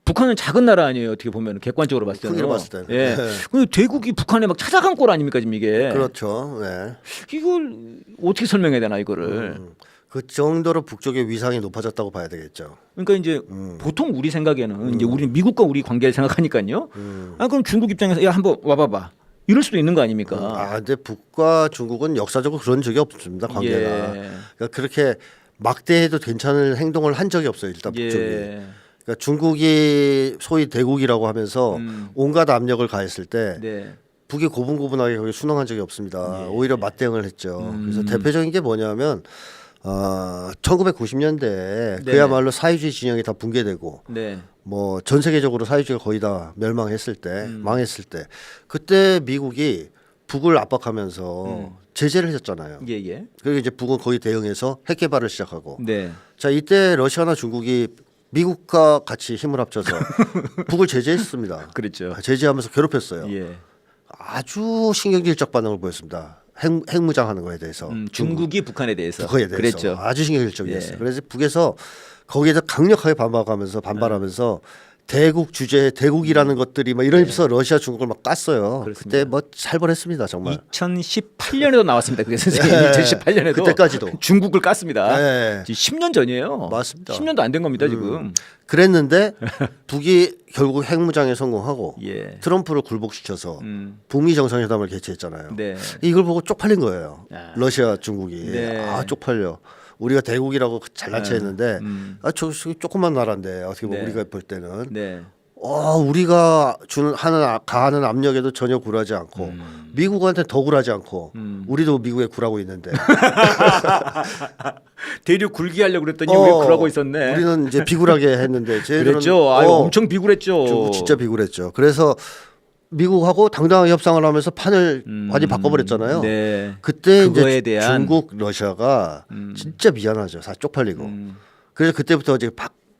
북한은 작은 나라 아니에요. 어떻게 보면 객관적으로 봤을 때는. 크기로 봤을 때는. 예. 네. 근데 대국이 북한에 막 찾아간 꼴 아닙니까 지금 이게. 그렇죠. 네. 이걸 어떻게 설명해야 되나 이거를. 그 정도로 북쪽의 위상이 높아졌다고 봐야 되겠죠. 그러니까 이제 보통 우리 생각에는 이제 우리 미국과 우리 관계를 생각하니까요. 그럼 중국 입장에서 야 한번 와봐봐. 이럴 수도 있는 거 아닙니까? 근데 북과 중국은 역사적으로 그런 적이 없습니다. 관계가. 예. 그러니까 그렇게 막대해도 괜찮은 행동을 한 적이 없어요. 일단 북쪽이. 예. 그러니까 중국이 소위 대국이라고 하면서 온갖 압력을 가했을 때 네. 북이 고분고분하게 거기 순응한 적이 없습니다. 오히려 맞대응을 했죠. 그래서 대표적인 게 뭐냐면 1990년대에 네. 그야말로 사회주의 진영이 다 붕괴되고 네. 뭐 전 세계적으로 사회주의가 거의 다 멸망했을 때 망했을 때 그때 미국이 북을 압박하면서 제재를 했었잖아요. 예, 예. 그리고 이제 북은 거의 대응해서 핵 개발을 시작하고 네. 자 이때 러시아나 중국이 미국과 같이 힘을 합쳐서 북을 제재했습니다. 그랬죠. 제재하면서 괴롭혔어요. 예. 아주 신경질적 반응을 보였습니다. 핵무장하는 거에 대해서 중국이 북한에 대해서. 북에 대해서 그랬죠. 아주 신경질적이었어요. 예. 그래서 북에서 거기에서 강력하게 반발하면서 대국 주제, 대국이라는 것들이 막 이러면서 러시아, 중국을 막 깠어요. 그렇습니다. 그때 뭐 살벌했습니다, 정말. 2018년에도 나왔습니다. 그게 선생님 네. 2018년에도 그때까지도. 중국을 깠습니다. 네. 지금 10년 전이에요. 맞습니다. 10년도 안 된 겁니다 지금. 그랬는데 북이 결국 핵무장에 성공하고 예. 트럼프를 굴복시켜서 북미 정상회담을 개최했잖아요. 네. 이걸 보고 쪽팔린 거예요. 아. 러시아, 중국이. 네. 쪽팔려. 우리가 대국이라고 잘난 체 했는데 저 조그만 나라인데 어떻게 보면 네. 우리가 볼 때는 네. 우리가 가하는 압력에도 전혀 굴하지 않고 미국한테 더 굴하지 않고 우리도 미국에 굴하고 있는데 대륙 굴기 하려고 그랬더니 왜 굴하고 있었네. 우리는 이제 비굴하게 했는데 쟤들은 그랬죠. 엄청 비굴했죠. 진짜 비굴했죠. 그래서 미국하고 당당하게 협상을 하면서 판을 완전히 바꿔버렸잖아요. 네. 그때 그거에 이제 대한 중국, 러시아가 진짜 미안하죠. 다 쪽팔리고. 그래서 그때부터 이제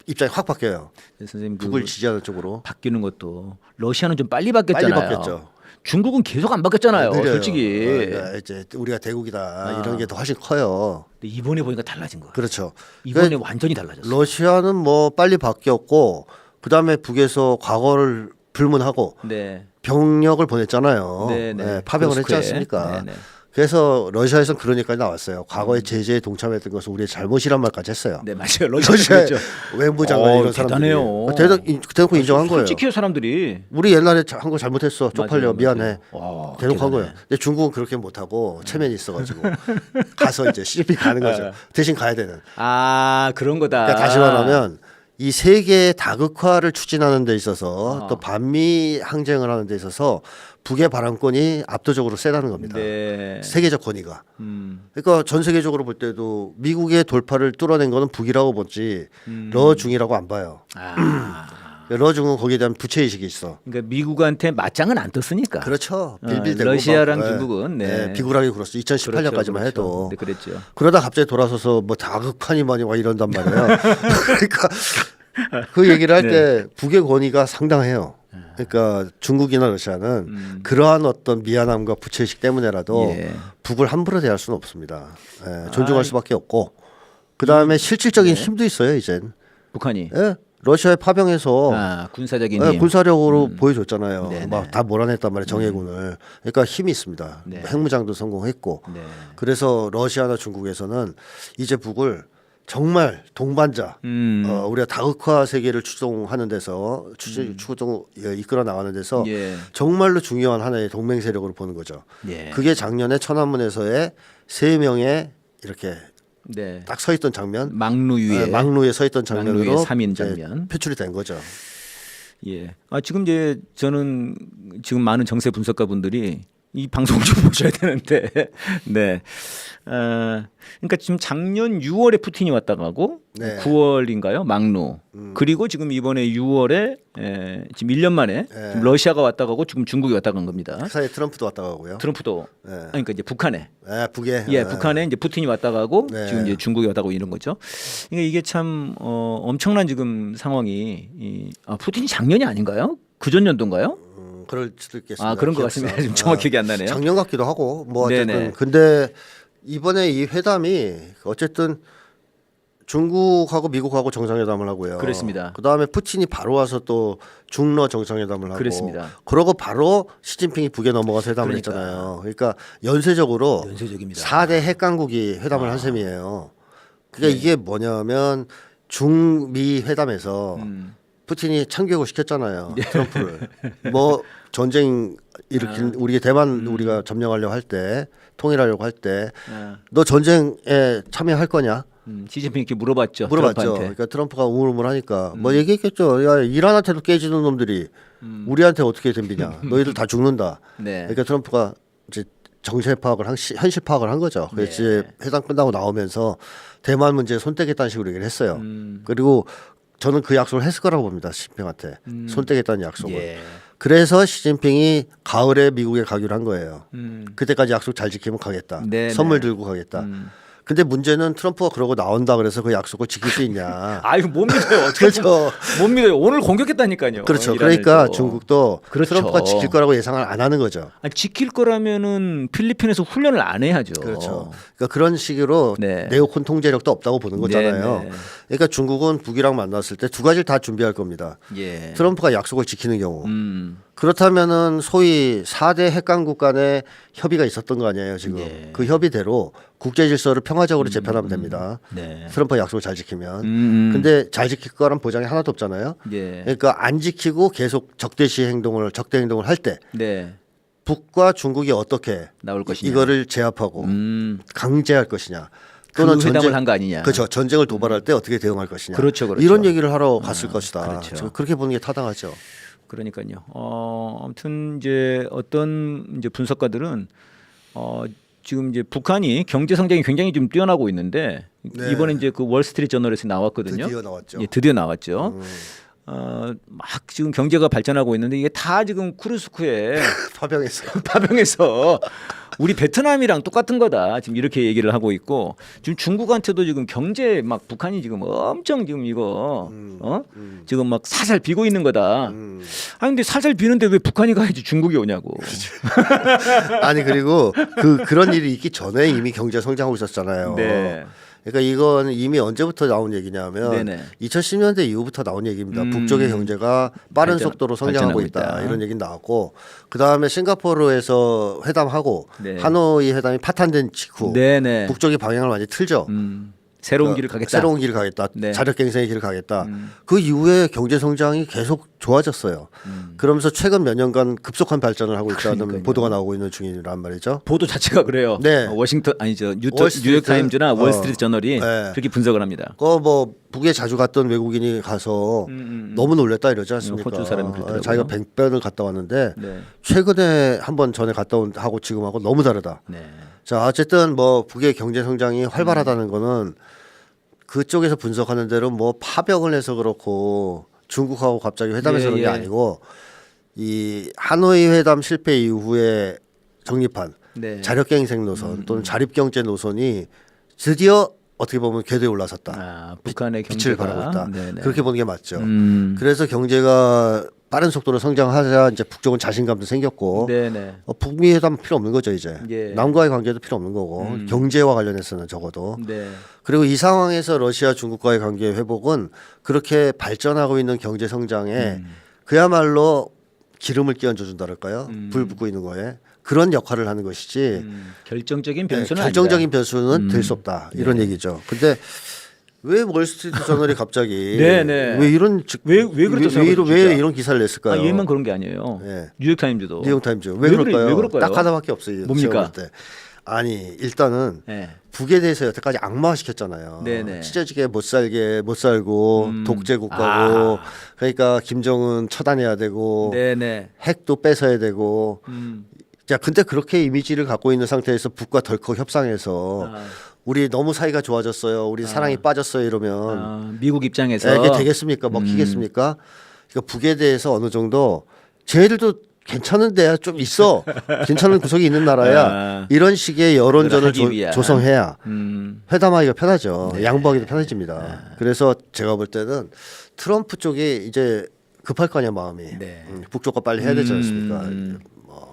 입장이 확 바뀌어요. 선생님 북을 지지하는 쪽으로. 바뀌는 것도 러시아는 좀 빨리 바뀌었잖아요. 빨리 바뀌었죠. 중국은 계속 안 바뀌었잖아요. 느려요. 솔직히. 이제 우리가 대국이다 이런 게 더 훨씬 커요. 근데 이번에 보니까 달라진 거예요. 그렇죠. 이번에 그러니까 완전히 달라졌어요. 러시아는 뭐 빨리 바뀌었고 그 다음에 북에서 과거를 불문하고 네. 병력을 보냈잖아요. 네. 파병을 했지 모스크에. 않습니까? 네. 그래서 러시아에서는 그러니까 나왔어요. 과거에 제재에 동참했던 것은 우리의 잘못이란 말까지 했어요. 네 맞아요. 러시아의 그랬죠. 외무장관 이런 사람들이 대단해요. 대놓고 인정한 거예요. 솔직해요 사람들이. 우리 옛날에 한 거 잘못했어. 쪽팔려. 맞아요. 미안해. 와, 대놓고 한 대단해. 거예요. 근데 중국은 그렇게 못하고 체면이 있어가지고 가서 이제 시진핑 가는 거죠. 대신 가야 되는. 그런 거다. 그러니까 다시 말하면 이 세계의 다극화를 추진하는 데 있어서 또 반미 항쟁을 하는 데 있어서 북의 바람권이 압도적으로 세다는 겁니다. 네. 세계적 권위가. 그러니까 전 세계적으로 볼 때도 미국의 돌파를 뚫어낸 거는 북이라고 보지 러중이라고 안 봐요. 러중은 거기에 대한 부채의식이 있어. 그러니까 미국한테 맞짱은 안 떴으니까. 그렇죠. 빌빌대고 러시아랑 막, 중국은 비굴하게 굴었어. 2018년까지만 그렇죠. 해도. 네, 그랬죠. 그러다 갑자기 돌아서서 뭐 다극판이 많이 와 이런단 말이에요. 그러니까 그 얘기를 할 때 북의 권위가 상당해요. 그러니까 중국이나 러시아는 그러한 어떤 미안함과 부채의식 때문에라도 북을 함부로 대할 수는 없습니다. 존중할 수밖에 없고 그 다음에 실질적인 힘도 있어요. 이젠 북한이. 러시아에 파병해서 군사적인 힘. 군사력으로 보여줬잖아요. 네네. 막 다 몰아냈단 말이에요. 정예군을. 그러니까 힘이 있습니다. 네. 핵무장도 성공했고. 네. 그래서 러시아나 중국에서는 이제 북을 정말 동반자, 우리가 다극화 세계를 추종하는 데서 이끌어 나가는 데서 예. 정말로 중요한 하나의 동맹 세력으로 보는 거죠. 예. 그게 작년에 천안문에서의 3명의 이렇게 네. 딱 서 있던 장면, 막루 위에 막루에 서 있던 장면으로 막루의 3인 장면. 표출이 된 거죠. 예. 지금 이제 저는 지금 많은 정세 분석가 분들이 이 방송 좀 보셔야 되는데, 네. 그러니까 지금 작년 6월에 푸틴이 왔다 가고, 네. 9월인가요? 막루. 그리고 지금 이번에 6월에 지금 1년 만에 지금 러시아가 왔다 가고 지금 중국이 왔다 간 겁니다. 그 사이에 트럼프도 왔다 가고요. 트럼프도. 그러니까 이제 북한에. 북에. 북한에 이제 푸틴이 왔다 가고 네. 지금 이제 중국이 왔다 가고 이런 거죠. 그러니까 이게 참 엄청난 지금 상황이 푸틴이 작년이 아닌가요? 그전 연도인가요? 그럴 수도 있겠습니다. 그런 것 같습니다. 지금 정확히 기억이 안 나네요. 작년 같기도 하고 뭐 네네. 어쨌든 근데 이번에 이 회담이 어쨌든 중국하고 미국하고 정상회담을 하고요. 그렇습니다. 그 다음에 푸틴이 바로 와서 또 중러 정상회담을 하고. 그렇습니다. 그러고 바로 시진핑이 북에 넘어가서 회담을 그러니까. 했잖아요. 그러니까 연쇄적으로 연쇄적입니다. 4대 핵강국이 회담을 한 셈이에요. 그러니까 이게 뭐냐면 중미 회담에서 푸틴이 참교육을 시켰잖아요. 트럼프를. 뭐 전쟁 일으킨 우리 대만 우리가 점령하려고 할 때 통일하려고 할 때 너 전쟁에 참여할 거냐? 시진핑 이렇게 물어봤죠. 물어봤죠. 트럼프한테. 그러니까 트럼프가 우물우물하니까 뭐 얘기했겠죠. 야 이란한테도 깨지는 놈들이 우리한테 어떻게 덤비냐? 너희들 다 죽는다. 네. 그러니까 트럼프가 이제 정세 파악을 현실 파악을 한 거죠. 그래서 이제 회담 끝나고 나오면서 대만 문제에 손 떼겠다는 식으로 얘기를 했어요. 그리고 저는 그 약속을 했을 거라고 봅니다. 시진핑한테 손 떼겠다는 약속을. 예. 그래서 시진핑이 가을에 미국에 가기로 한 거예요. 그때까지 약속 잘 지키면 가겠다. 네네. 선물 들고 가겠다. 근데 문제는 트럼프가 그러고 나온다 그래서 그 약속을 지킬 수 있냐. 아이고 못 믿어요. 그렇죠. 못 믿어요. 오늘 공격했다니까요. 그렇죠. 이란에서. 그러니까 중국도 그렇죠. 트럼프가 지킬 거라고 예상을 안 하는 거죠. 지킬 거라면은 필리핀에서 훈련을 안 해야죠. 그렇죠. 그러니까 그런 식으로 네. 네오콘 통제력도 없다고 보는 거잖아요. 네. 그러니까 중국은 북이랑 만났을 때 두 가지를 다 준비할 겁니다. 예. 트럼프가 약속을 지키는 경우. 그렇다면은 소위 4대 핵강국 간의 협의가 있었던 거 아니에요, 지금. 네. 그 협의대로 국제 질서를 평화적으로 재편하면 됩니다. 네. 트럼프가 약속을 잘 지키면. 근데 잘 지킬 거란 보장이 하나도 없잖아요. 예. 그러니까 안 지키고 계속 적대 행동을 할 때 네. 북과 중국이 어떻게 나올 것이냐. 이거를 제압하고 강제할 것이냐. 또는 그 회담을 한 거 아니냐. 그렇죠. 전쟁을 도발할 때 어떻게 대응할 것이냐. 그렇죠, 그렇죠. 이런 얘기를 하러 갔을 것이다. 그렇죠. 지금 그렇게 보는 게 타당하죠. 그러니까요. 아무튼 이제 어떤 이제 분석가들은 지금 이제 북한이 경제 성장이 굉장히 좀 뛰어나고 있는데 네. 이번에 이제 그 월스트리트 저널에서 나왔거든요. 드디어 나왔죠. 예, 드디어 나왔죠. 막 지금 경제가 발전하고 있는데 이게 다 지금 쿠르스크에 파병했어. 파병해서 우리 베트남이랑 똑같은 거다. 지금 이렇게 얘기를 하고 있고 지금 중국한테도 지금 경제 막 북한이 지금 엄청 지금 이거 지금 막 살살 비고 있는 거다. 아니 근데 살살 비는데 왜 북한이 가야지 중국이 오냐고. 아니 그리고 그런 일이 있기 전에 이미 경제 성장하고 있었잖아요. 네. 그러니까 이건 이미 언제부터 나온 얘기냐면 네네. 2010년대 이후부터 나온 얘기입니다. 북쪽의 경제가 빠른 속도로 성장하고 발전하고 있다. 있다. 이런 얘기는 나왔고 그다음에 싱가포르에서 회담하고 네. 하노이 회담이 파탄된 직후 네네. 북쪽의 방향을 완전히 틀죠. 새로운 길을 가겠다. 새로운 길을 가겠다. 네. 자력갱생의 길을 가겠다. 그 이후에 경제 성장이 계속 좋아졌어요. 그러면서 최근 몇 년간 급속한 발전을 하고 있다는 그러니까요. 보도가 나오고 있는 중이란 말이죠. 보도 자체가 그래요. 네. 워싱턴 아니죠. 월스트리트? 뉴욕 타임즈나 월스트리트 저널이 네. 그렇게 분석을 합니다. 뭐 북에 자주 갔던 외국인이 가서 너무 놀랬다 이러지 않습니까? 호주 사람이 그러더라고요. 자기가 뱅변을 갔다 왔는데 네. 최근에 한 번 전에 갔다 온 하고 지금하고 너무 다르다. 네. 자 어쨌든 뭐 북의 경제 성장이 활발하다는 거는 그쪽에서 분석하는 대로 뭐 파병을 해서 그렇고 중국하고 갑자기 회담해서 그런 게 아니고 이 하노이 회담 실패 이후에 정립한 네. 자력갱생 노선 또는 자립경제 노선이 드디어 어떻게 보면 궤도에 올라섰다. 북한의 빛을 경제가 발하고 있다. 네네. 그렇게 보는 게 맞죠. 그래서 경제가 빠른 속도로 성장하자 이제 북쪽은 자신감도 생겼고 네네. 북미 회담 필요 없는 거죠 이제. 예. 남과의 관계도 필요 없는 거고 경제와 관련해서는 적어도. 네. 그리고 이 상황에서 러시아 중국과의 관계 회복은 그렇게 발전하고 있는 경제 성장에 그야말로 기름을 끼얹어 준다랄까요? 불 붙고 있는 거에 그런 역할을 하는 것이지 결정적인 변수는 결정적인 아니다. 변수는 될 수 없다 이런 얘기죠. 근데 왜 월스트리트 저널이 갑자기 네네. 왜 이런 왜 그렇다 생각해요, 왜 진짜? 이런 기사를 냈을까요? 얘만 그런 게 아니에요. 네. 뉴욕 타임즈도. 뉴욕 타임즈 왜 왜 그럴까요? 왜 그럴까요? 딱 하나밖에 없어요. 뭡니까? 제가 볼 때. 아니 일단은 네. 북에 대해서 여태까지 악마화시켰잖아요. 네네. 찢어지게 못 살고 독재 국가고 그러니까 김정은 처단해야 되고 네네. 핵도 뺏어야 되고 자 근데 그렇게 이미지를 갖고 있는 상태에서 북과 덜컥 협상해서 우리 너무 사이가 좋아졌어요. 우리 사랑이 빠졌어요. 이러면 미국 입장에서 이게 되겠습니까? 먹히겠습니까? 그러니까 북에 대해서 어느 정도 쟤들도 괜찮은 데야 좀 있어. 괜찮은 구석이 있는 나라야. 이런 식의 여론전을 하기 위한. 조성해야 회담하기가 편하죠. 네. 양보하기도 편해집니다. 그래서 제가 볼 때는 트럼프 쪽이 이제 급할 거 아니야 마음이. 네. 북쪽과 빨리 해야 되지 않습니까?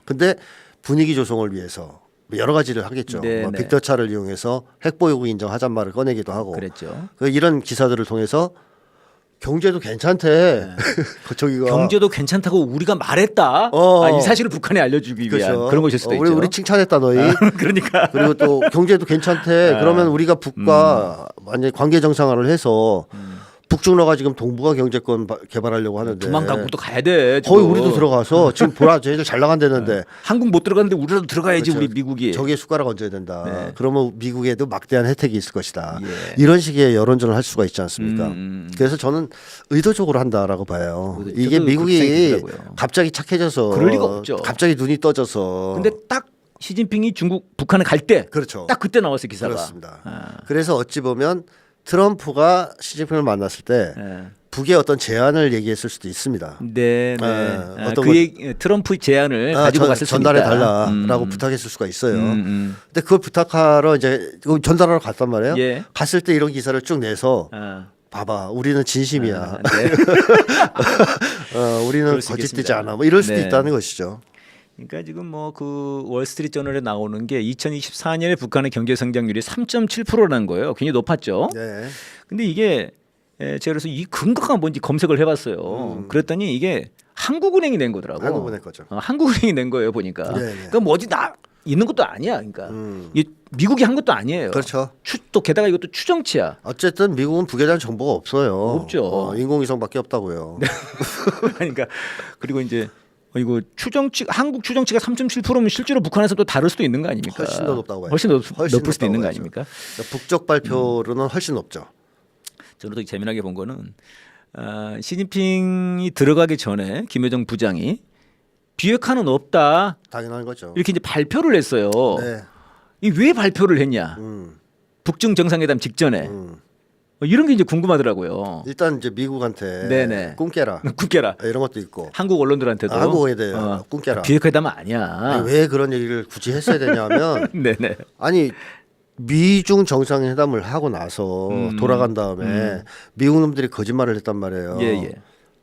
근데 분위기 조성을 위해서 여러 가지를 하겠죠. 네, 뭐 네. 빅터차를 이용해서 핵보유국 인정하잔 말을 꺼내기도 하고. 그랬죠. 이런 기사들을 통해서 경제도 괜찮대. 저기가 경제도 괜찮다고 우리가 말했다. 이 사실을 북한에 알려주기 위한 그렇죠. 그런 것일 수도 있죠. 우리 칭찬했다 너희. 그러니까. 그리고 또 경제도 괜찮대. 그러면 우리가 북과 완전히 관계 정상화를 해서 북중러가 지금 동북아 경제권 개발하려고 하는데 두만강국 또 가야 돼. 거의 지금. 우리도 들어가서 지금 보라 쟤들 잘 나간다는데 한국 못 들어갔는데 우리라도 들어가야지. 그렇죠. 우리 미국이. 저기에 숟가락 얹어야 된다. 네. 그러면 미국에도 막대한 혜택이 있을 것이다. 예. 이런 식의 여론전을 할 수가 있지 않습니까? 그래서 저는 의도적으로 한다라고 봐요. 저도 이게 그렇게 미국이 생각하더라고요. 갑자기 착해져서 그럴 리가 없죠. 갑자기 눈이 떠져서 근데 딱 시진핑이 중국 북한을 갈 때 그렇죠. 딱 그때 나왔어 기사가. 그렇습니다. 그래서 어찌 보면 트럼프가 시진핑을 만났을 때 예. 북의 어떤 제안을 얘기했을 수도 있습니다. 네, 네. 어떤 그 트럼프 제안을 가지고 갔을 수 있다. 전달해 달라라고 부탁했을 수가 있어요. 음. 근데 그걸 부탁하러 이제 전달하러 갔단 말이에요. 예. 갔을 때 이런 기사를 쭉 내서 아. 봐봐, 우리는 진심이야. 네. 우리는 그럴 수 거짓되지 있겠습니다. 않아. 뭐 이럴 수도 네. 있다는 것이죠. 그러니까 지금 뭐 그 월스트리트 저널에 나오는 게 2024년에 북한의 경제 성장률이 3.7%라는 거예요. 굉장히 높았죠. 네. 근데 이게 제가 그래서 이 근거가 뭔지 검색을 해봤어요. 그랬더니 이게 한국은행이 낸 거더라고. 한국은행 거죠. 한국은행이 낸 거예요 보니까. 네, 네. 그러니까 뭐 어디 나 있는 것도 아니야. 그러니까 이게 미국이 한 것도 아니에요. 그렇죠. 또 게다가 이것도 추정치야. 어쨌든 미국은 북에 대한 정보가 없어요. 없죠. 인공위성밖에 없다고요. 그러니까 그리고 이제 이거 추정치 한국 추정치가 3.7%면 실제로 북한에서 또 다를 수도 있는 거 아닙니까? 훨씬 더 높다고 봐요. 훨씬 높을 수도 있는 거 봐야죠. 아닙니까? 그러니까 북쪽 발표로는 훨씬 높죠. 저는 더 재미나게 본 거는 시진핑이 들어가기 전에 김여정 부장이 비핵화는 없다 당연한 거죠. 이렇게 이제 발표를 했어요. 네. 이 왜 발표를 했냐? 북중 정상회담 직전에 이런 게 이제 궁금하더라고요. 일단 이제 미국한테 네네. 꿈깨라 꿈깨라. 이런 것도 있고 한국 언론들한테도 한국에 대해 꿈깨라. 비핵화담은 아니야. 왜 그런 얘기를 굳이 했어야 되냐면 네네. 아니 미중 정상회담을 하고 나서 돌아간 다음에 미국 놈들이 거짓말을 했단 말이에요. 예예.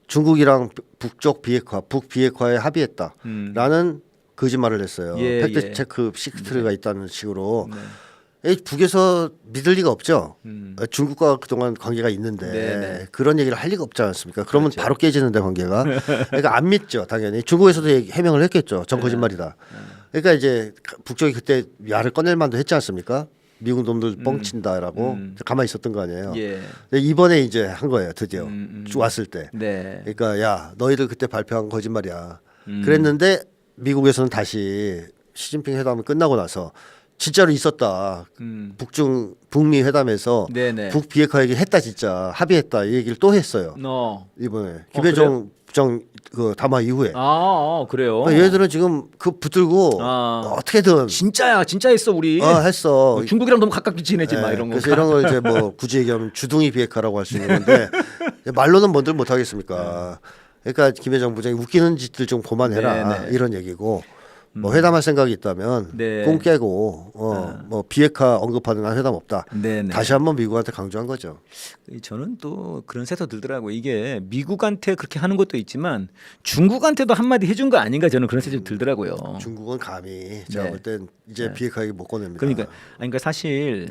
중국이랑 북쪽 비핵화, 북 비핵화에 합의했다라는 거짓말을 했어요. 예, 팩트 예. 체크 시스템가 있다는 식으로. 네. 북에서 믿을 리가 없죠. 중국과 그동안 관계가 있는데 네네. 그런 얘기를 할 리가 없지 않습니까? 그러면 그렇죠. 바로 깨지는데 관계가. 그러니까 안 믿죠, 당연히. 중국에서도 해명을 했겠죠. 전 거짓말이다. 그러니까 이제 북쪽이 그때 야를 꺼낼 만도 했지 않습니까? 미국 놈들 뻥친다라고 가만히 있었던 거 아니에요. 예. 근데 이번에 이제 한 거예요, 드디어 왔을 때. 네. 그러니까 야 너희들 그때 발표한 건 거짓말이야. 그랬는데 미국에서는 다시 시진핑 회담이 끝나고 나서 진짜로 있었다. 북미 회담에서 네네. 북 비핵화 얘기 했다 진짜 합의했다 이 얘기를 또 했어요. 이번에 김여정 부장 그 담화 이후에. 그래요. 그러니까 얘들은 지금 그 붙들고 어떻게든 진짜 했어 우리. 했어. 중국이랑 너무 가깝게 지내지 마 이런 거. 그래서 이런 걸 이제 뭐 굳이 얘기하면 주둥이 비핵화라고 할 수 있는 건데 말로는 뭔들 못 하겠습니까? 그러니까 김여정 부장이 웃기는 짓들 좀 그만해라 네네. 이런 얘기고 뭐 회담할 생각이 있다면 네. 꿈 깨고 뭐 비핵화 언급하는 한 회담 없다. 네네. 다시 한번 미국한테 강조한 거죠. 저는 또 그런 생각 들더라고요. 이게 미국한테 그렇게 하는 것도 있지만 중국한테도 한마디 해준 거 아닌가 저는 그런 생각이 들더라고요. 중국은 감히 제가 네. 볼 땐 이제 비핵화 얘기 못 꺼냅니다. 그러니까 사실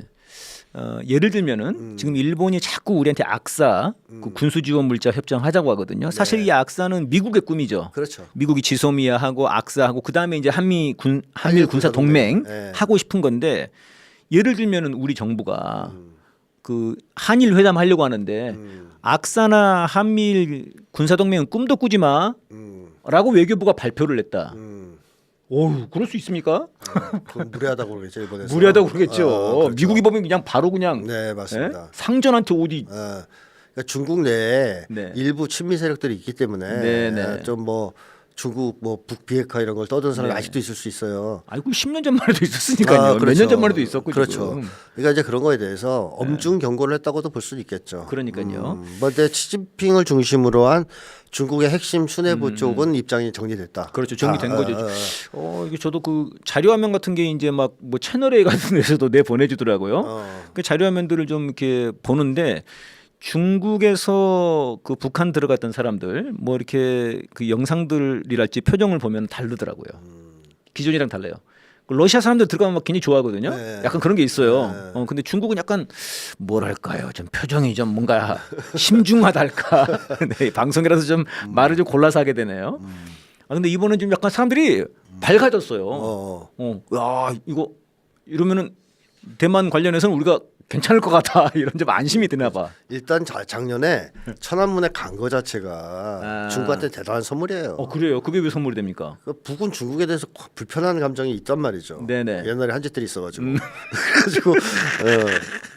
예를 들면은 지금 일본이 자꾸 우리한테 악사 그 군수 지원 물자 협정하자고 하거든요. 사실 이 악사는 미국의 꿈이죠. 그렇죠. 미국이 지소미아하고 악사하고 그 다음에 이제 한미일 군사 동맹 하고 싶은 건데 예를 들면은 우리 정부가 그 한일 회담 하려고 하는데 악사나 한미일 군사 동맹은 꿈도 꾸지 마라고 외교부가 발표를 했다. 어우, 그럴 수 있습니까? 그건 무례하다고 그러겠죠 일본에서. 무리하다고 그러겠죠. 그렇죠. 미국이 보면 그냥 바로 그냥 네 맞습니다. 상전한테 어디 그러니까 중국 내에 네. 일부 친미 세력들이 있기 때문에 네. 좀 뭐 중국 뭐 북비핵화 이런 걸 떠드는 사람이 네. 아직도 있을 수 있어요. 아이고 10년 전만 해도 있었으니까요. 몇 년 전만 해도 있었고 그렇죠. 지금. 그러니까 이제 그런 거에 대해서 엄중 경고를 했다고도 볼 수는 있겠죠. 그러니까요. 뭐 근데 시진핑을 중심으로 한 중국의 핵심 수뇌부 쪽은 입장이 정리됐다. 그렇죠. 정리된 거죠. 이게 저도 그 자료화면 같은 게 이제 막 뭐 채널A 같은 데서도 내 보내주더라고요. 그 자료화면들을 좀 이렇게 보는데 중국에서 그 북한 들어갔던 사람들 뭐 이렇게 그 영상들이랄지 표정을 보면 다르더라고요. 기존이랑 달라요. 러시아 사람들 들어가면 막 굉장히 좋아하거든요. 네. 약간 그런 게 있어요. 근데 중국은 약간 뭐랄까요, 좀 표정이 좀 뭔가 심중하달까. 네, 방송이라서 좀 말을 좀 골라서 하게 되네요. 근데 이번엔 좀 약간 사람들이 밝아졌어요. 야 이거 이러면은 대만 관련해서는 우리가 괜찮을 것 같아 이런 좀 안심이 드나 봐. 일단 작년에 천안문에 간 거 자체가 중국한테 대단한 선물이에요. 그래요? 그게 왜 선물이 됩니까? 북은 중국에 대해서 불편한 감정이 있단 말이죠. 네네. 옛날에 한짓들이 있어가지고 그래가지고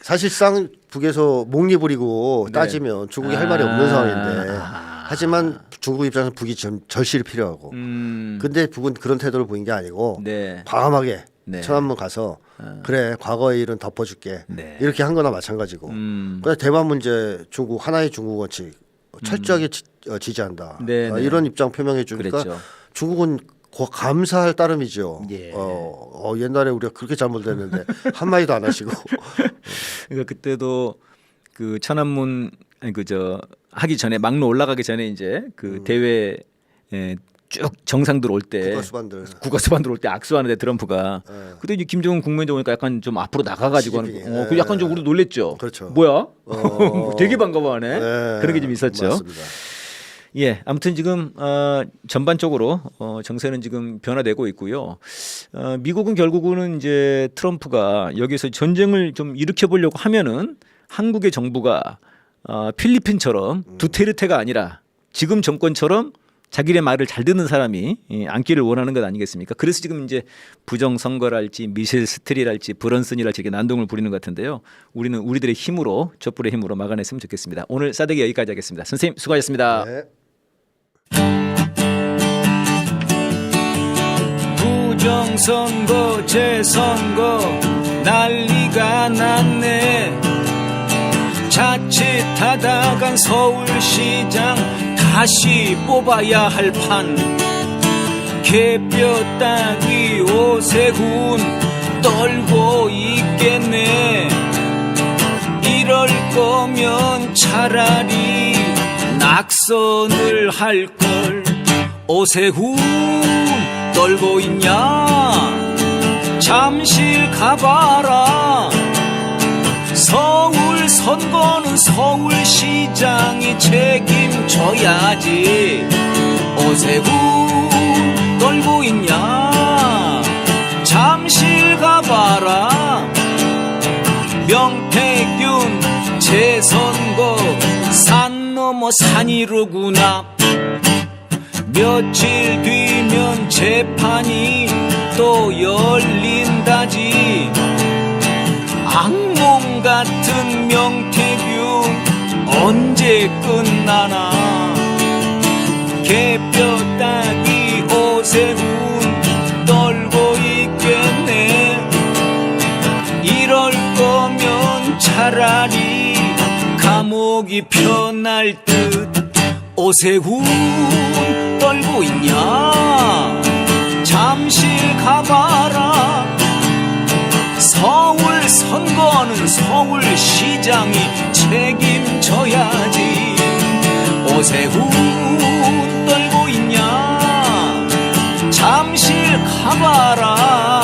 사실상 북에서 목리 부리고 따지면 중국이 할 말이 없는 상황인데 하지만 중국 입장에서 북이 절실히 필요하고 근데 북은 그런 태도를 보인 게 아니고 과감하게 천안문 가서 그래 과거의 일은 덮어줄게 이렇게 한 거나 마찬가지고 그다음에 대만 문제 중국 하나의 중국 원칙 철저하게 지지한다 이런 입장 표명해 주니까 그랬죠. 중국은 감사할 따름이죠. 예. 옛날에 우리가 그렇게 잘못했는데 한 마디도 안 하시고 그러니까 그때도 그 천안문 하기 전에 막로 올라가기 전에 이제 그 대회 쭉 정상들 올 때 국가수반들 올 때 악수하는데 트럼프가 그때 이제 김정은 국무위원장 오니까 약간 좀 앞으로 나가가지고 하는 그 약간 좀 우리 놀랬죠. 그렇죠. 뭐야? 되게 반가워하네. 그런 게 좀 있었죠. 맞습니다. 예, 아무튼 지금 전반적으로 정세는 지금 변화되고 있고요. 미국은 결국은 이제 트럼프가 여기서 전쟁을 좀 일으켜 보려고 하면은 한국의 정부가 필리핀처럼 두테르테가 아니라 지금 정권처럼 자기의 말을 잘 듣는 사람이 앉기를 원하는 것 아니겠습니까? 그래서 지금 이제 부정선거랄지 미셸 스트리랄지 브런슨이랄지 이렇게 난동을 부리는 것 같은데요. 우리는 우리들의 힘으로 촛불의 힘으로 막아냈으면 좋겠습니다. 오늘 싸대기 여기까지 하겠습니다. 선생님 수고하셨습니다. 네. 부정선거 재선거 난리가 났네. 자칫하다간 서울시장 다시 뽑아야 할 판. 개뼈 따기 오세훈 떨고 있겠네. 이럴 거면 차라리 낙선을 할걸. 오세훈 떨고 있냐? 잠실 가봐라. 서울 선거는 서울시장이 책임져야지. 오세훈 떨고 있냐? 잠실 가봐라. 명태균 재선거 산 넘어 산이로구나. 며칠 뒤면 재판이 또 열린다지. 악몽 같은 명태균 언제 끝나나. 개뼈 따기 오세훈 떨고 있겠네. 이럴 거면 차라리 감옥이 편할 듯. 오세훈 떨고 있냐? 잠실 가봐라. 서울 선거는 서울시장이 책임져야지. 오세훈 떨고 있냐? 잠실 가봐라.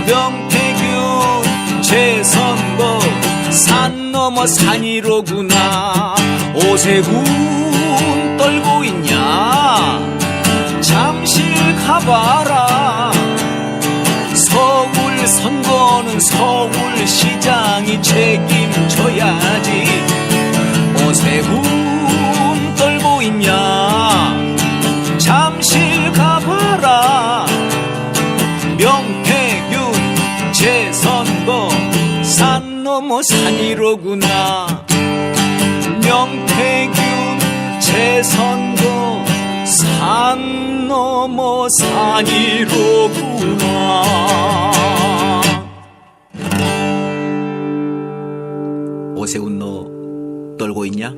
명태균 재선거 산 넘어 산이로구나. 오세훈 떨고 있냐? 잠실 가봐라. 서울 선거는 서울시장이 책임져야지. 오세훈 떨고 있냐? 잠실 가봐라. 명태균 재선거 산 넘어 산이로구나. 명태균 재선거 산 넘어 산이로구나. 오세훈 너 떨고 있냐?